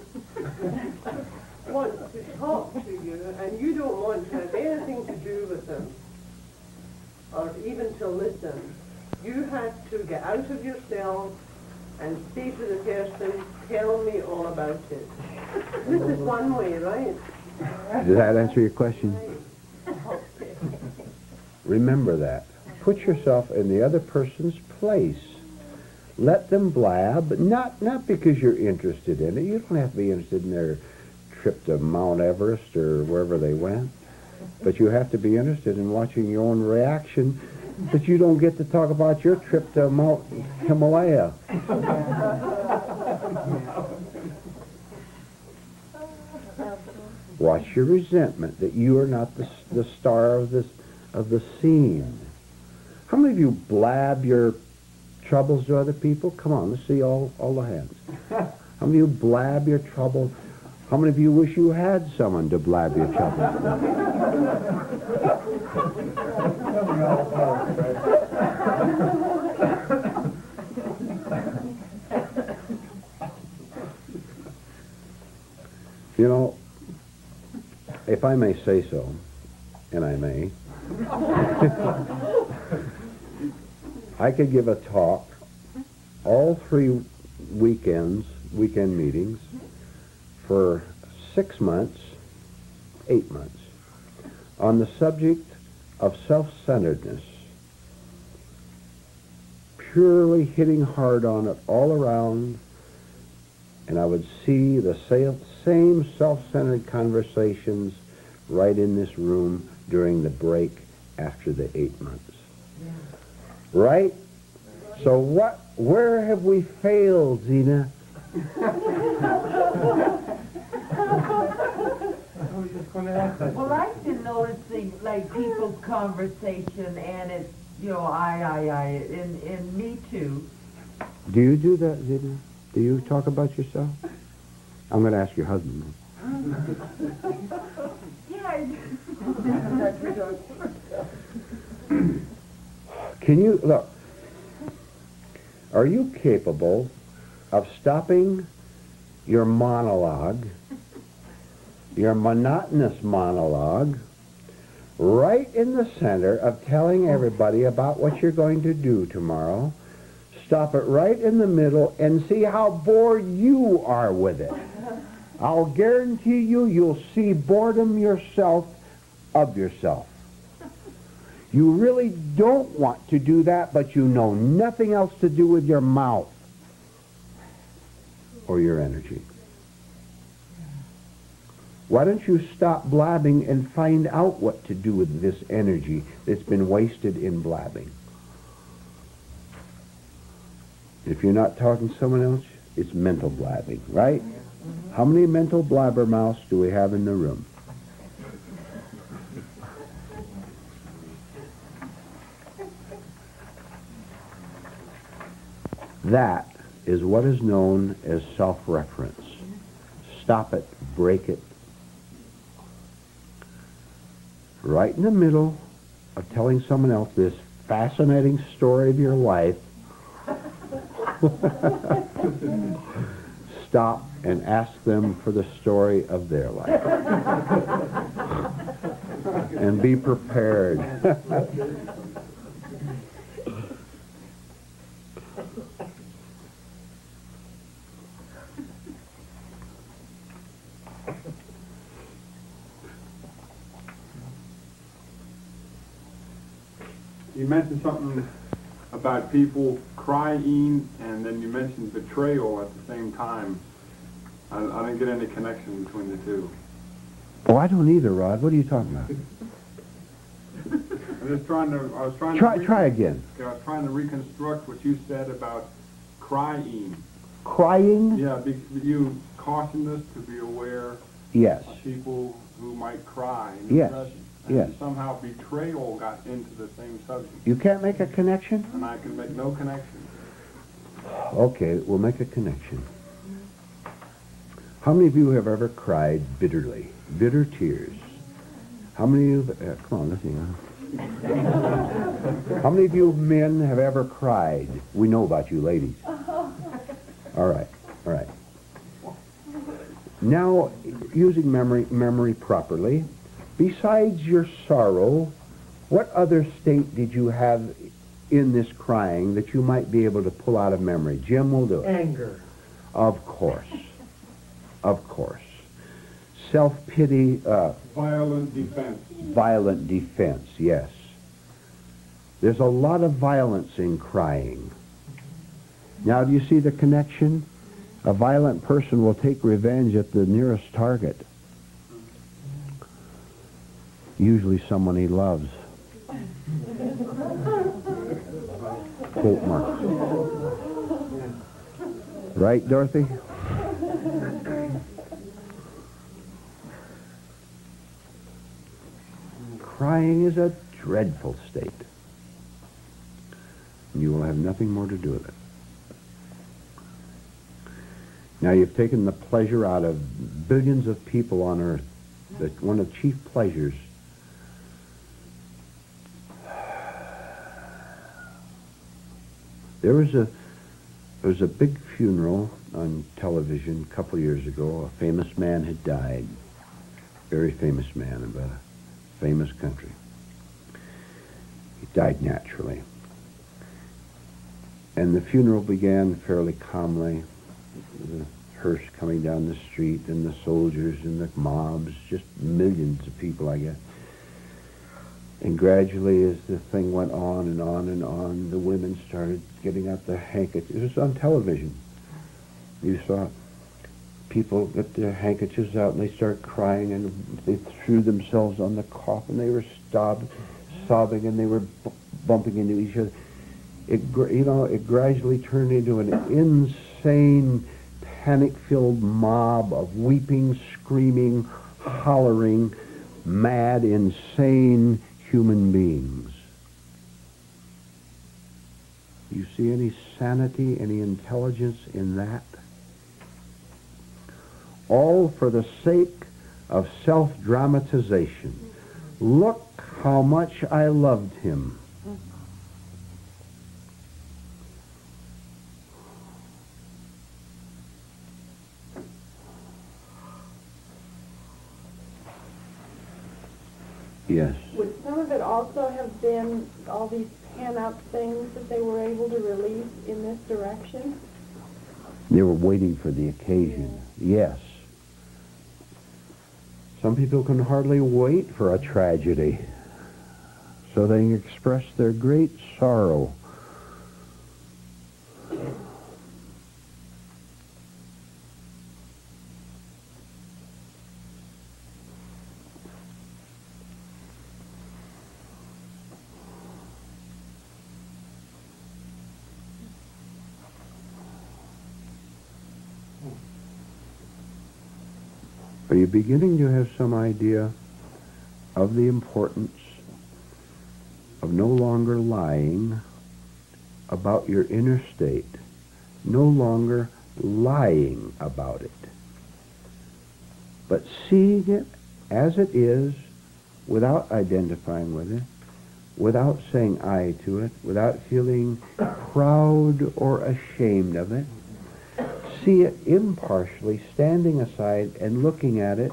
wants to talk to you and you don't want to have anything to do with them or even to listen, you have to get out of yourself and say to the person, tell me all about it. This is one way, right? Does that answer your question? Okay. Remember that. Put yourself in the other person's place. Let them blab, not because you're interested in it. You don't have to be interested in their trip to Mount Everest or wherever they went. But you have to be interested in watching your own reaction, that you don't get to talk about your trip to Mount Himalaya. Watch your resentment that you are not the star of the scene. How many of you blab your troubles to other people? Come on, let's see all the hands. How many of you blab your troubles? How many of you wish you had someone to blab your troubles? You know, if I may say so, and I may, I could give a talk all 3 weekend meetings for 6 months, 8 months, on the subject of self-centeredness, purely hitting hard on it all around, and I would see the same self-centered conversations right in this room during the break after the 8 months. Yeah. Right? So where have we failed, Zena? Well, I've been noticing, like, people's conversation, and it's, you know, I, and me too. Do you do that, Zena? Do you talk about yourself? I'm going to ask your husband. Yeah, I do. Can you, look, are you capable of stopping your monologue, your monotonous monologue, right in the center of telling everybody about what you're going to do tomorrow? Stop it right in the middle and see how bored you are with it. I'll guarantee you'll see boredom yourself of yourself. You really don't want to do that, but you know nothing else to do with your mouth or your energy. Why don't you stop blabbing and find out what to do with this energy that's been wasted in blabbing? If you're not talking to someone else, it's mental blabbing, right? How many mental blabbermouths do we have in the room? That is what is known as self-reference. Stop it, break it. Right in the middle of telling someone else this fascinating story of your life, stop and ask them for the story of their life. And be prepared. You mentioned something about people crying, and then you mentioned betrayal at the same time. I didn't get any connection between the two. Oh, I don't either, Rod. What are you talking about? I was trying to Try again. I was trying to reconstruct what you said about crying. Crying? Yeah, you cautioned us to be aware Yes. of people who might cry in Yes. depression. Yes. And somehow betrayal got into the same subject. You can't make a connection? And I can make no connection. Okay, we'll make a connection. How many of you have ever cried bitterly? Bitter tears. How many of you, come on, listen. How many of you men have ever cried? We know about you ladies. All right, all right. Now, using memory properly, besides your sorrow, what other state did you have in this crying that you might be able to pull out of memory? Jim will do it. Anger. Of course. Of course. Self-pity. Violent defense. Violent defense, yes. There's a lot of violence in crying. Now, do you see the connection? A violent person will take revenge at the nearest target. Usually someone he loves. Quote marks. Right, Dorothy? Crying is a dreadful state. You will have nothing more to do with it. Now you've taken the pleasure out of billions of people on earth. That one of the chief pleasures there was a big funeral on television a couple years ago. A famous man had died. Very famous man of a famous country. He died naturally. And the funeral began fairly calmly. The hearse coming down the street and the soldiers and the mobs, just millions of people, I guess. And gradually, as the thing went on and on and on, the women started getting out their handkerchiefs. It was on television. You saw people get their handkerchiefs out and they start crying, and they threw themselves on the coffin. They were sobbing, and they were bumping into each other. It gradually turned into an insane, panic-filled mob of weeping, screaming, hollering, mad, insane human beings. You see any sanity, any intelligence in that? All for the sake of self-dramatization. Look how much I loved him. Yes. Would some of it also have been all these pent-up things that they were able to release in this direction? They were waiting for the occasion. Yes. Some people can hardly wait for a tragedy, so they express their great sorrow. Are you beginning to have some idea of the importance of no longer lying about your inner state, no longer lying about it, but seeing it as it is without identifying with it, without saying I to it, without feeling proud or ashamed of it? See it impartially, standing aside and looking at it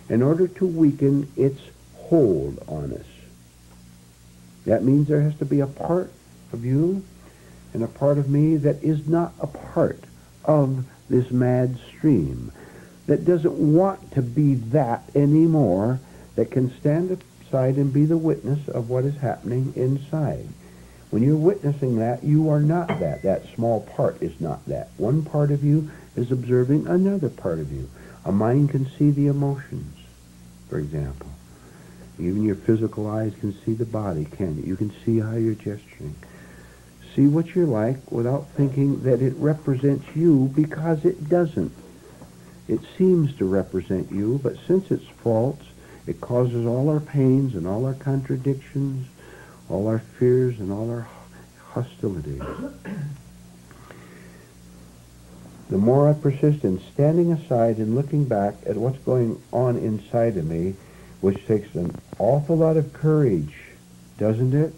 in order to weaken its hold on us. That means there has to be a part of you and a part of me that is not a part of this mad stream, that doesn't want to be that anymore, that can stand aside and be the witness of what is happening inside. When you're witnessing that, you are not that. That small part is not that. One part of you is observing another part of you. A mind can see the emotions, for example. Even your physical eyes can see the body, can't it? You can see how you're gesturing. See what you're like without thinking that it represents you, because it doesn't. It seems to represent you, but since it's false, it causes all our pains and all our contradictions, all our fears and all our hostilities. The more I persist in standing aside and looking back at what's going on inside of me, which takes an awful lot of courage, doesn't it?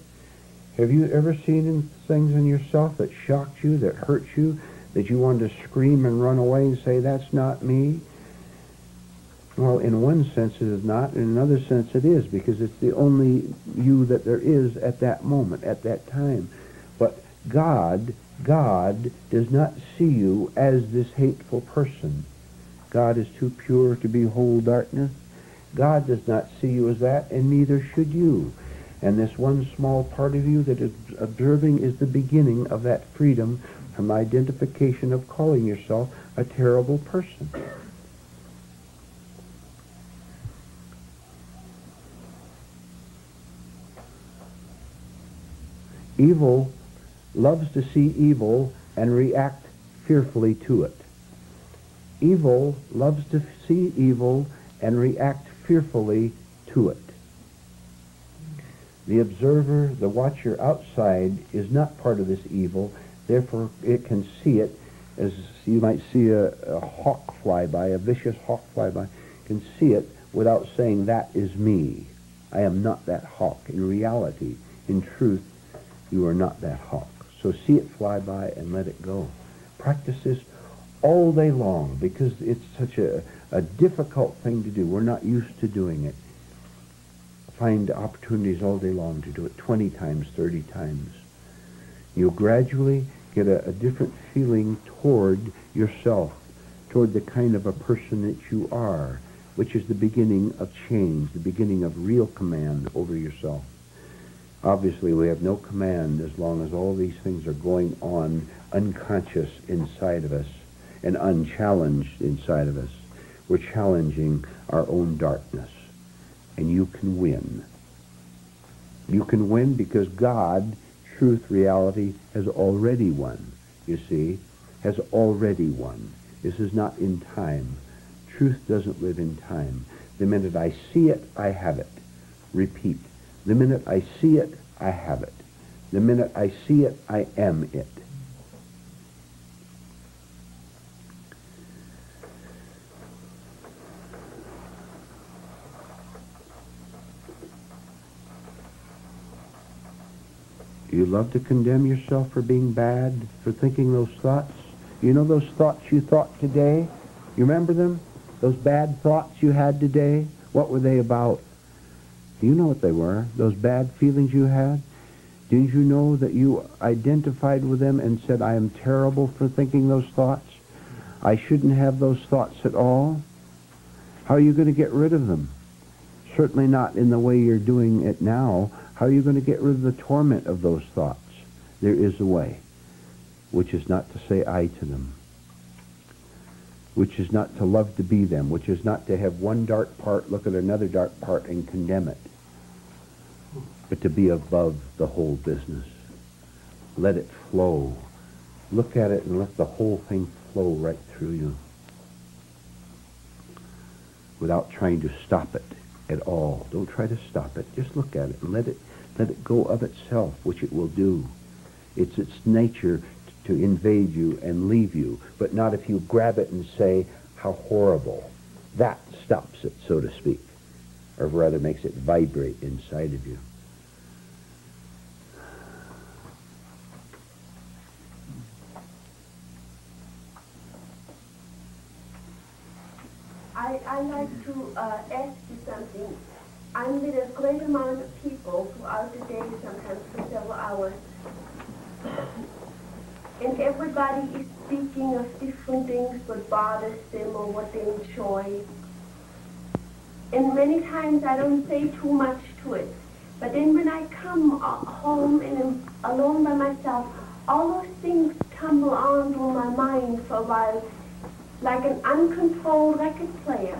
Have you ever seen things in yourself that shocked you, that hurt you, that you wanted to scream and run away and say, that's not me? Well, in one sense it is not, in another sense it is, because it's the only you that there is at that moment, at that time. But God does not see you as this hateful person. God is too pure to behold darkness. God does not see you as that, and neither should you. And this one small part of you that is observing is the beginning of that freedom from identification of calling yourself a terrible person. Evil loves to see evil and react fearfully to it. Evil loves to see evil and react fearfully to it. The observer, the watcher outside, is not part of this evil, therefore it can see it as you might see a hawk fly by, a vicious hawk fly by, can see it without saying, that is me. I am not that hawk. In reality, in truth, you are not that hawk. So see it fly by and let it go. Practice this all day long, because it's such a difficult thing to do. We're not used to doing it. Find opportunities all day long to do it 20 times, 30 times. You'll gradually get a different feeling toward yourself, toward the kind of a person that you are, which is the beginning of change, the beginning of real command over yourself. Obviously, we have no command as long as all these things are going on unconscious inside of us and unchallenged inside of us. We're challenging our own darkness. And you can win. You can win because God, truth, reality, has already won. You see, has already won. This is not in time. Truth doesn't live in time. The minute I see it, I have it. Repeat. The minute I see it, I have it. The minute I see it, I am it. You love to condemn yourself for being bad, for thinking those thoughts? You know those thoughts you thought today? You remember them? Those bad thoughts you had today? What were they about? You know what they were. Those bad feelings you had? Didn't you know that you identified with them and said, I am terrible for thinking those thoughts? I shouldn't have those thoughts at all? How are you going to get rid of them? Certainly not in the way you're doing it now. How are you going to get rid of the torment of those thoughts? There is a way, which is not to say I to them, which is not to love to be them, which is not to have one dark part look at another dark part and condemn it, but to be above the whole business. Let it flow. Look at it and let the whole thing flow right through you without trying to stop it at all. Don't try to stop it. Just look at it and let it go of itself, which it will do. It's its nature to invade you and leave you, but not if you grab it and say, how horrible. That stops it, so to speak, or rather makes it vibrate inside of you. I'd like to ask you something. I'm with a great amount of people throughout the day, sometimes for several hours. And everybody is speaking of different things, what bothers them or what they enjoy. And many times I don't say too much to it. But then when I come home and am alone by myself, all those things tumble on through my mind for a while, like an uncontrolled record player.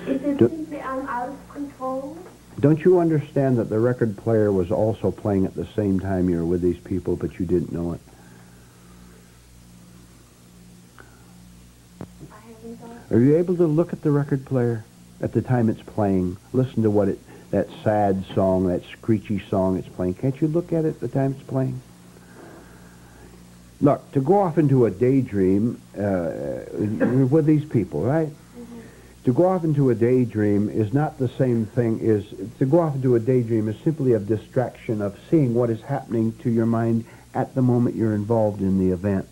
Is it simply I'm out of control? Don't you understand that the record player was also playing at the same time you were with these people, but you didn't know it? I haven't thought. Are you able to look at the record player at the time it's playing? Listen to what that sad song, that screechy song it's playing. Can't you look at it at the time it's playing? Look, to go off into a daydream with these people, right? Mm-hmm. To go off into a daydream is not the same thing as... To go off into a daydream is simply a distraction of seeing what is happening to your mind at the moment you're involved in the event.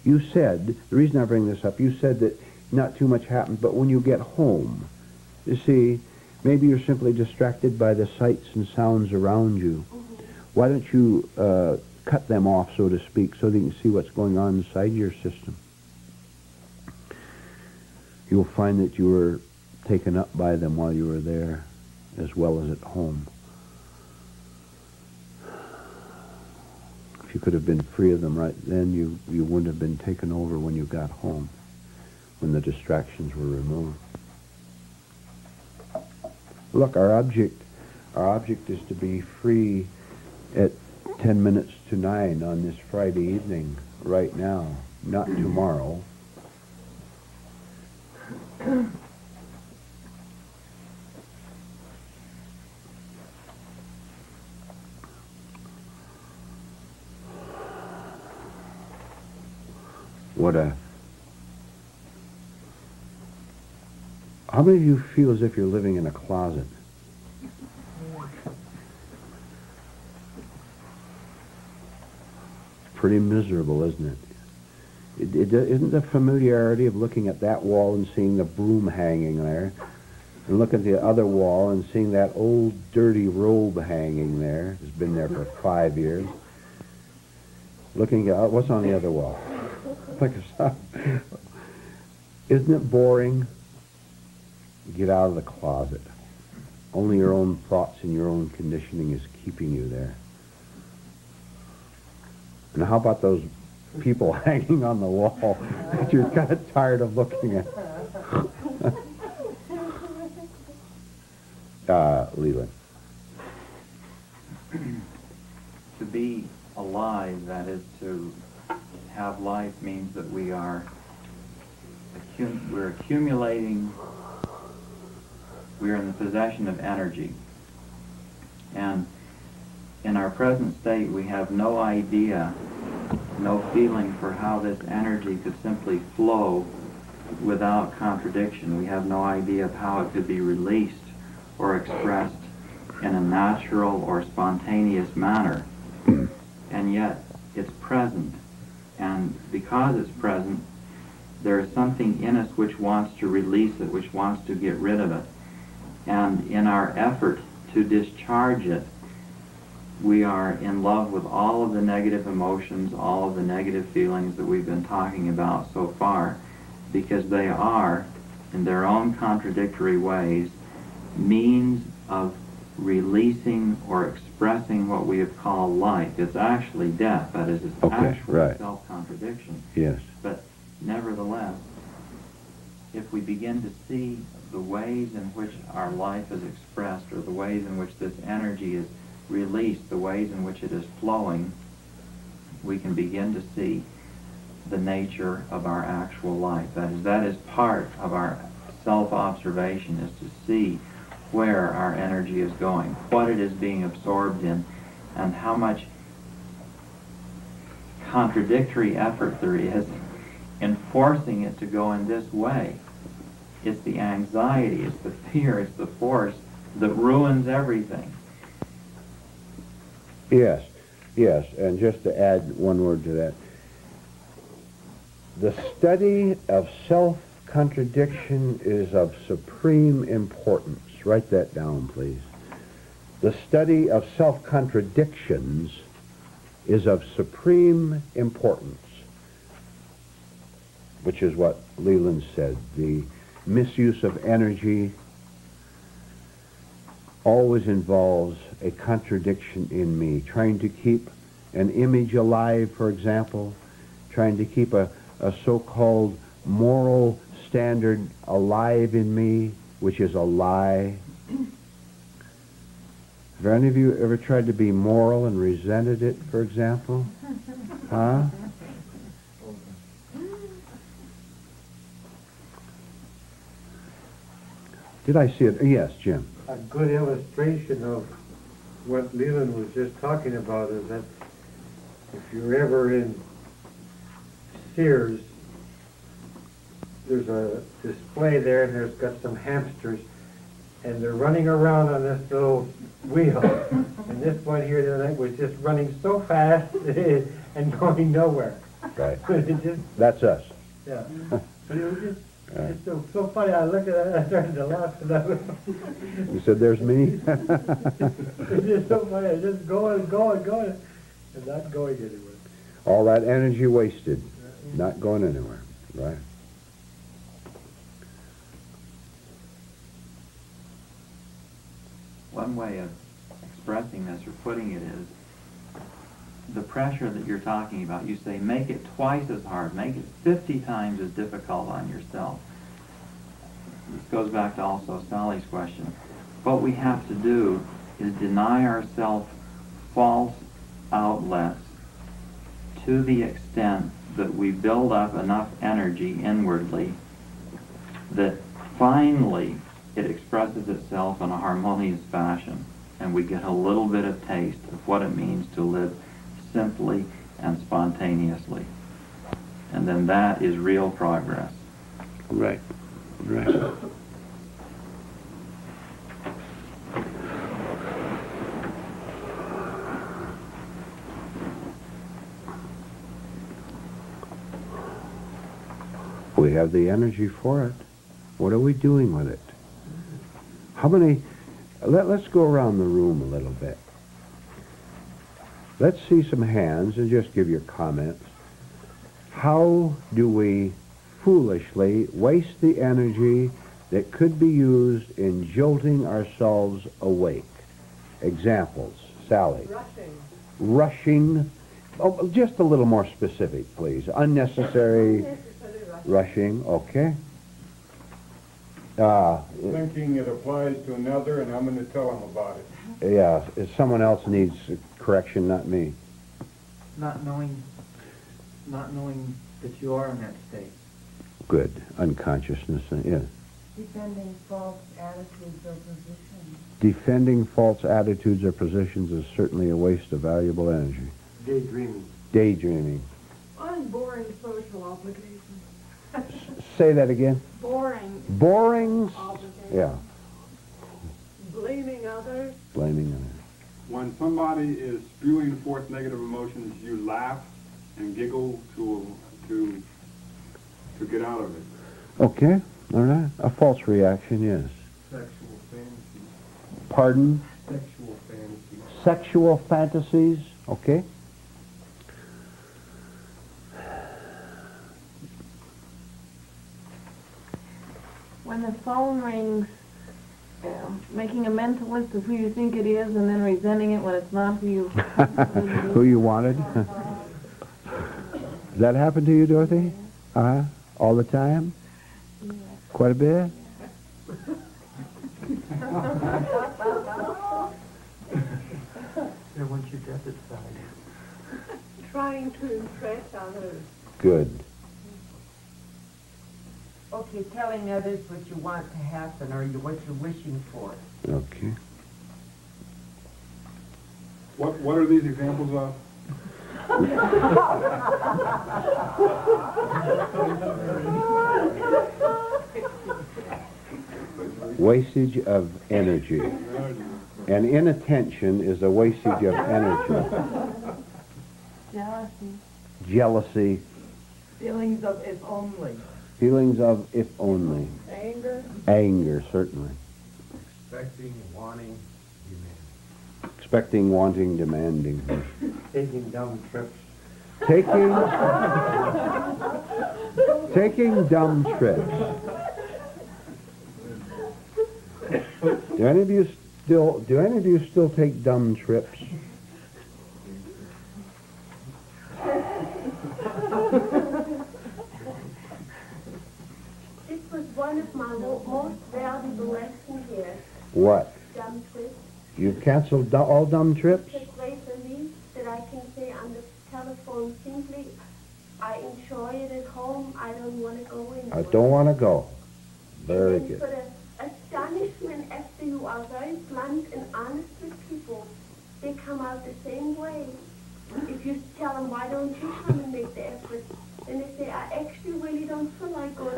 You said, the reason I bring this up, you said that not too much happened, but when you get home, you see, maybe you're simply distracted by the sights and sounds around you. Mm-hmm. Why don't you cut them off, so to speak, so that you can see what's going on inside your system? You'll find that you were taken up by them while you were there, as well as at home. If you could have been free of them right then, you wouldn't have been taken over when you got home, when the distractions were removed. Look, our object is to be free at 10 minutes to 9 on this Friday evening, right now, not tomorrow. How many of you feel as if you're living in a closet? Pretty miserable, isn't it? Isn't the familiarity of looking at that wall and seeing the broom hanging there, and look at the other wall and seeing that old dirty robe hanging there, it's been there for 5 years, looking at, what's on the other wall? Isn't it boring? get out of the closet. Only your own thoughts and your own conditioning is keeping you there. And how about those people hanging on the wall that you're kind of tired of looking at? Leland. To be alive, that is, to have life, means that we're accumulating, we're in the possession of energy. And in our present state, we have no idea, no feeling for how this energy could simply flow without contradiction. We have no idea of how it could be released or expressed in a natural or spontaneous manner. And yet, it's present. And because it's present, there is something in us which wants to release it, which wants to get rid of it. And in our effort to discharge it, we are in love with all of the negative emotions, all of the negative feelings that we've been talking about so far, because they are, in their own contradictory ways, means of releasing or expressing what we have called life. It's actually death, that is, it's actually self-contradiction. Yes. But nevertheless, if we begin to see the ways in which our life is expressed, or the ways in which this energy is released, the ways in which it is flowing, we can begin to see the nature of our actual life. That is part of our self-observation, is to see where our energy is going, what it is being absorbed in, and how much contradictory effort there is in forcing it to go in this way. It's the anxiety, it's the fear, it's the force that ruins everything. Yes, yes, and just to add one word to that, the study of self-contradiction is of supreme importance. Write that down, please. The study of self-contradictions is of supreme importance, which is what Leland said. The misuse of energy always involves a contradiction in me, trying to keep an image alive, for example, trying to keep a so-called moral standard alive in me, which is a lie. Have any of you ever tried to be moral and resented it, for example? Huh? Did I see it? Yes, Jim. A good illustration of what Leland was just talking about is that if you're ever in Sears, there's a display there, and there's got some hamsters, and they're running around on this little wheel. And this one here the other night was just running so fast and going nowhere. Right. Just, that's us. Yeah. But it was just it's so funny. I looked at it and I started to laugh. You said there's me? It's just so funny. It's just going, and not going anywhere. All that energy wasted, not going anywhere, right? One way of expressing this or putting it is the pressure that you're talking about. You say, make it twice as hard, make it 50 times as difficult on yourself. This goes back to also Sally's question. What we have to do is deny ourselves false outlets to the extent that we build up enough energy inwardly that finally it expresses itself in a harmonious fashion, and we get a little bit of taste of what it means to live simply and spontaneously. And then that is real progress. Right. Right. We have the energy for it. What are we doing with it? How many... Let's go around the room a little bit. Let's see some hands and just give your comments. How do we foolishly waste the energy that could be used in jolting ourselves awake. Examples, Sally. Rushing. Rushing. Oh, just a little more specific, please. Unnecessary rushing, okay. Thinking it applies to another, and I'm going to tell him about it. Yeah, someone else needs correction, not me. Not knowing that you are in that state. Good. Unconsciousness, yeah. Defending false attitudes or positions. Defending false attitudes or positions is certainly a waste of valuable energy. Daydreaming. Daydreaming. On boring social obligations. Say that again. Boring. Borings? Obligations. Yeah. Blaming others. Blaming others. When somebody is spewing forth negative emotions, you laugh and giggle to get out of it. Okay, all right. A false reaction, yes. Sexual fantasies. Pardon? Sexual fantasies. Sexual fantasies, okay. When the phone rings, making a mental list of who you think it is and then resenting it when it's not who you Who you wanted? Does that happen to you, Dorothy? All the time? Yeah. Quite a bit? So once you get it side. Trying to impress others. Good. Okay, telling others what you want to happen or what you're wishing for. Okay. What are these examples of? Wastage of energy. And inattention is a wastage of energy. Jealousy. Jealousy. Feelings of if only. Feelings of if only. Anger. Anger, certainly. Expecting, wanting, demanding. Expecting, wanting, demanding. Taking dumb trips. Taking dumb trips. Do any of you still take dumb trips? This was one of my most valuable lessons here. What? Dumb trips. You've canceled all dumb trips? It's a great relief that I can say on the telephone simply, I enjoy it at home, I don't want to go in. I don't want to go. Very And then good. for the astonishment, after you are very blunt and honest with people, they come out the same way. If you tell them, why don't you come and make the effort? Then they say, I actually really don't feel like going.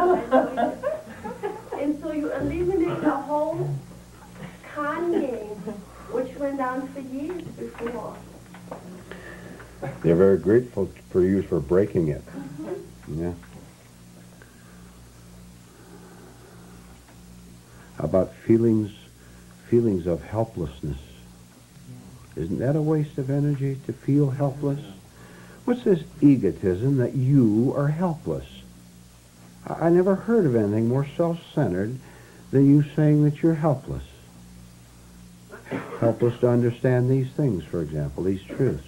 And so you eliminate the whole con game, which went on for years before. They're very grateful for you for breaking it. Yeah. How about feelings of helplessness? Isn't that a waste of energy to feel helpless? What's this egotism that you are helpless? I never heard of anything more self-centered than you saying that you're helpless. Helpless to understand these things, for example, these truths.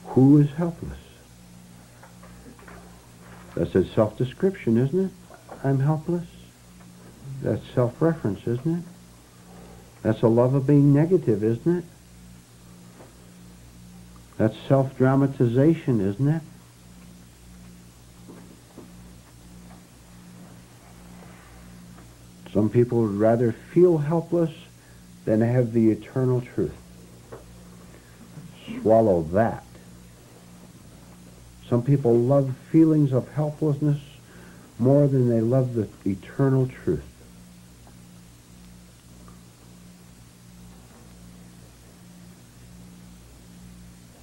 Who is helpless? That's a self-description, isn't it? I'm helpless. That's self-reference, isn't it? That's a love of being negative, isn't it? That's self-dramatization, isn't it? Some people would rather feel helpless than have the eternal truth. Swallow that. Some people love feelings of helplessness more than they love the eternal truth.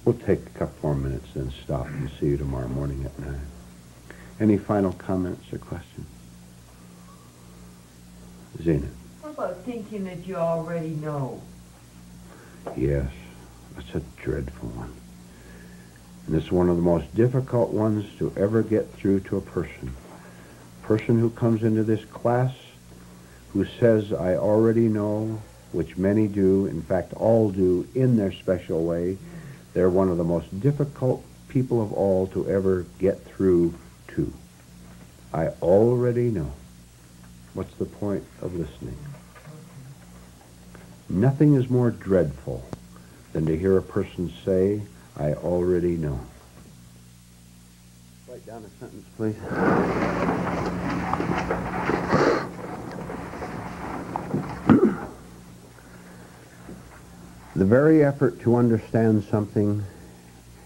We'll take a couple more minutes, then stop and see you tomorrow morning at 9. Any final comments or questions? Zena. How about thinking that you already know? Yes, that's a dreadful one. And it's one of the most difficult ones to ever get through to a person. Person who comes into this class who says, I already know, which many do, in fact all do in their special way. They're one of the most difficult people of all to ever get through to. I already know. What's the point of listening? Nothing is more dreadful than to hear a person say, I already know. Write down a sentence, please. The very effort to understand something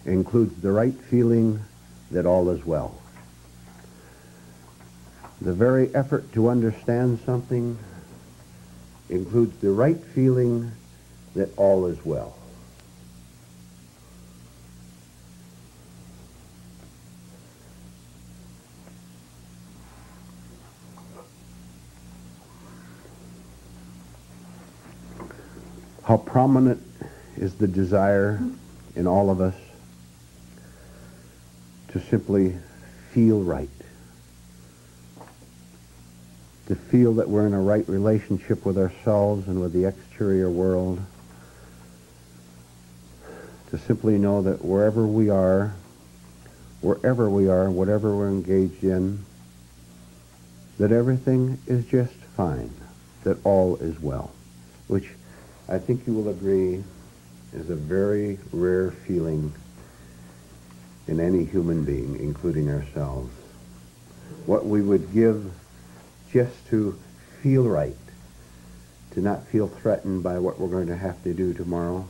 includes the right feeling that all is well. The very effort to understand something includes the right feeling that all is well. How prominent is the desire in all of us to simply feel right, to feel that we're in a right relationship with ourselves and with the exterior world, to simply know that wherever we are, whatever we're engaged in, that everything is just fine, that all is well, which I think you will agree is a very rare feeling in any human being, including ourselves. What we would give just to feel right, to not feel threatened by what we're going to have to do tomorrow,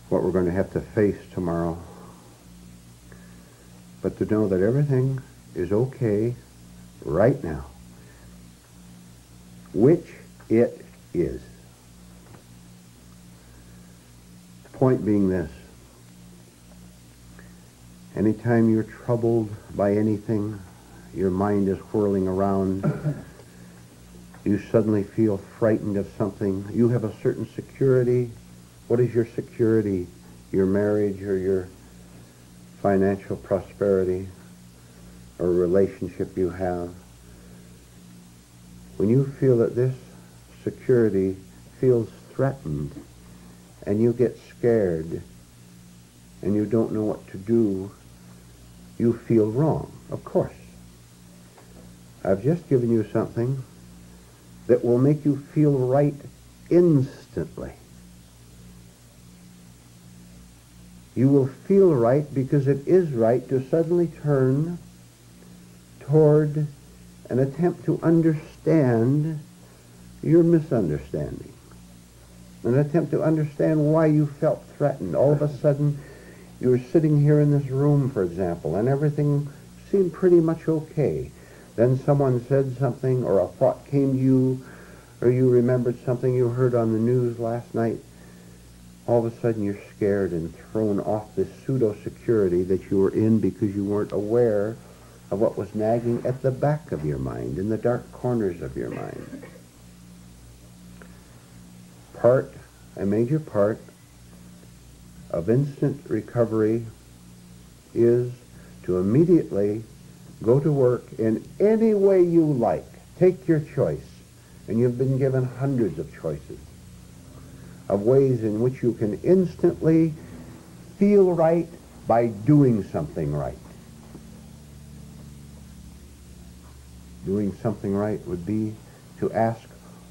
what we're going to have to face tomorrow, but to know that everything is okay right now, which it is. The point being this: anytime you're troubled by anything, your mind is whirling around, you suddenly feel frightened of something, you have a certain security. What is your security? Your marriage or your financial prosperity or a relationship you have? When you feel that this security feels threatened and you get scared and you don't know what to do, you feel wrong, of course. I've just given you something that will make you feel right instantly. You will feel right because it is right to suddenly turn toward an attempt to understand your misunderstanding, an attempt to understand why you felt threatened. All of a sudden, you were sitting here in this room, for example, and everything seemed pretty much okay. Then someone said something, or a thought came to you, or you remembered something you heard on the news last night. All of a sudden you're scared and thrown off this pseudo-security that you were in because you weren't aware of what was nagging at the back of your mind, in the dark corners of your mind. A major part of instant recovery is to immediately go to work in any way you like. Take your choice, and you've been given hundreds of choices of ways in which you can instantly feel right by doing something right. Doing something right would be to ask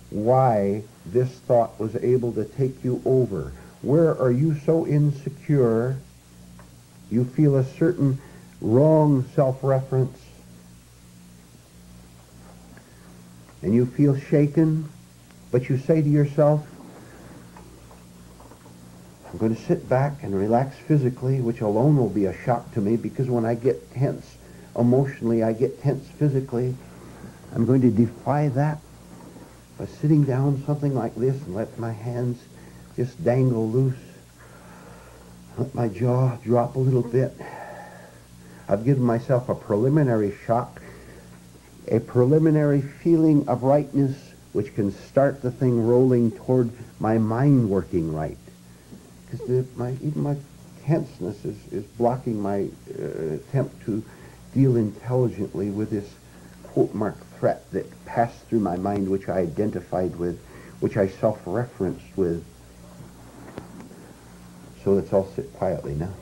why this thought was able to take you over. Where are you so insecure you feel a certain wrong self-reference and you feel shaken, but you say to yourself, I'm going to sit back and relax physically, which alone will be a shock to me, because when I get tense emotionally, I get tense physically. I'm going to defy that by sitting down something like this and let my hands just dangle loose. Let my jaw drop a little bit. I've given myself a preliminary shock, a preliminary feeling of rightness, which can start the thing rolling toward my mind working right. Because even my tenseness is blocking my attempt to deal intelligently with this quote mark threat that passed through my mind, which I identified with, which I self-referenced with. So let's all sit quietly now.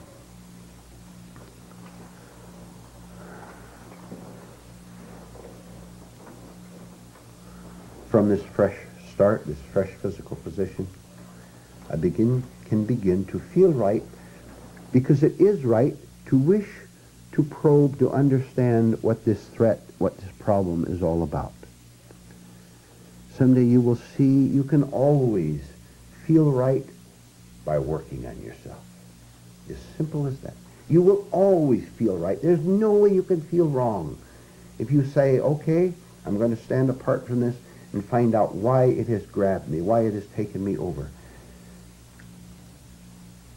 From this fresh start, this fresh physical position, I can begin to feel right, because it is right to wish to probe, to understand what this threat, what this problem is all about. Someday you will see you can always feel right by working on yourself. As simple as that. You will always feel right. There's no way you can feel wrong. If you say, okay, I'm going to stand apart from this and find out why it has grabbed me, why it has taken me over.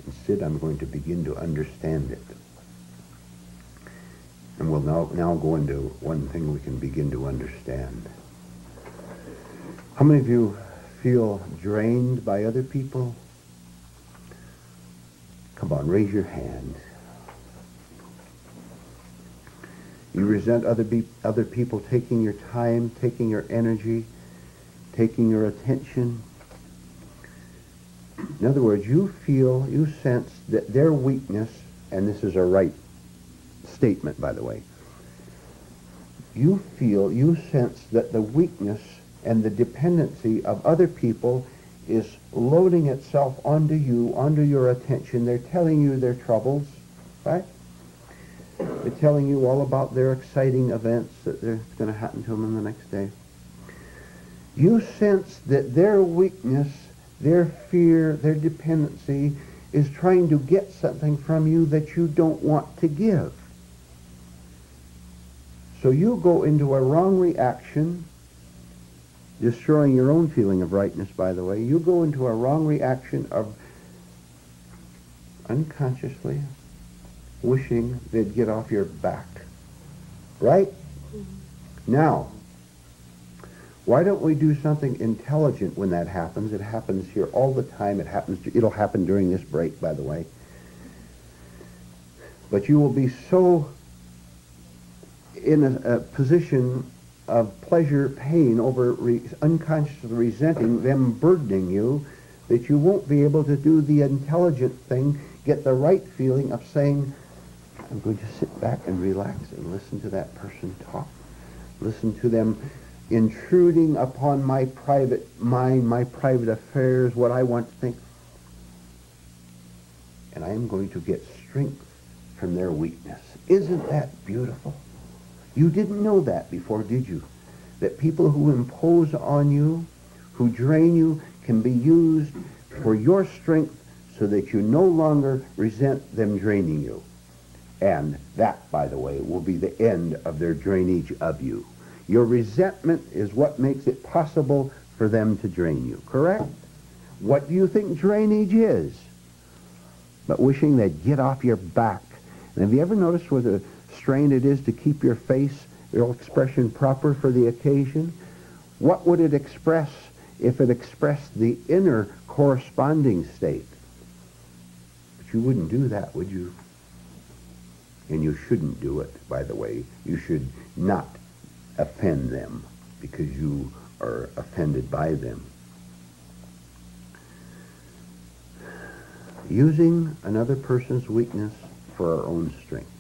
Instead, I'm going to begin to understand it. And we'll now go into one thing we can begin to understand. How many of you feel drained by other people? Come on, raise your hand. You resent other people taking your time, taking your energy, taking your attention. In other words, you sense that their weakness, and this is a right statement, by the way, you sense that the weakness and the dependency of other people is loading itself onto you, onto your attention. They're telling you their troubles, right? They're telling you all about their exciting events that are going to happen to them in the next day. You sense that their weakness, their fear, their dependency is trying to get something from you that you don't want to give. So you go into a wrong reaction, destroying your own feeling of rightness, by the way. You go into a wrong reaction of unconsciously wishing they'd get off your back. Right? Now, why don't we do something intelligent when that happens? It happens here all the time. It'll happen during this break, by the way. But you will be so in a position of pleasure, pain over unconsciously resenting them burdening you, that you won't be able to do the intelligent thing, get the right feeling of saying, I'm going to sit back and relax and listen to that person talk. Listen to them intruding upon my private mind, my private affairs, what I want to think. And I am going to get strength from their weakness. Isn't that beautiful? You didn't know that before, did you? That people who impose on you, who drain you, can be used for your strength so that you no longer resent them draining you. And that, by the way, will be the end of their drainage of you. Your resentment is what makes it possible for them to drain you, correct? What do you think drainage is? But wishing they'd get off your back. And have you ever noticed what a strain it is to keep your face, your expression proper for the occasion? What would it express if it expressed the inner corresponding state? But you wouldn't do that, would you? And you shouldn't do it, by the way. You should not offend them because you are offended by them. Using another person's weakness for our own strength.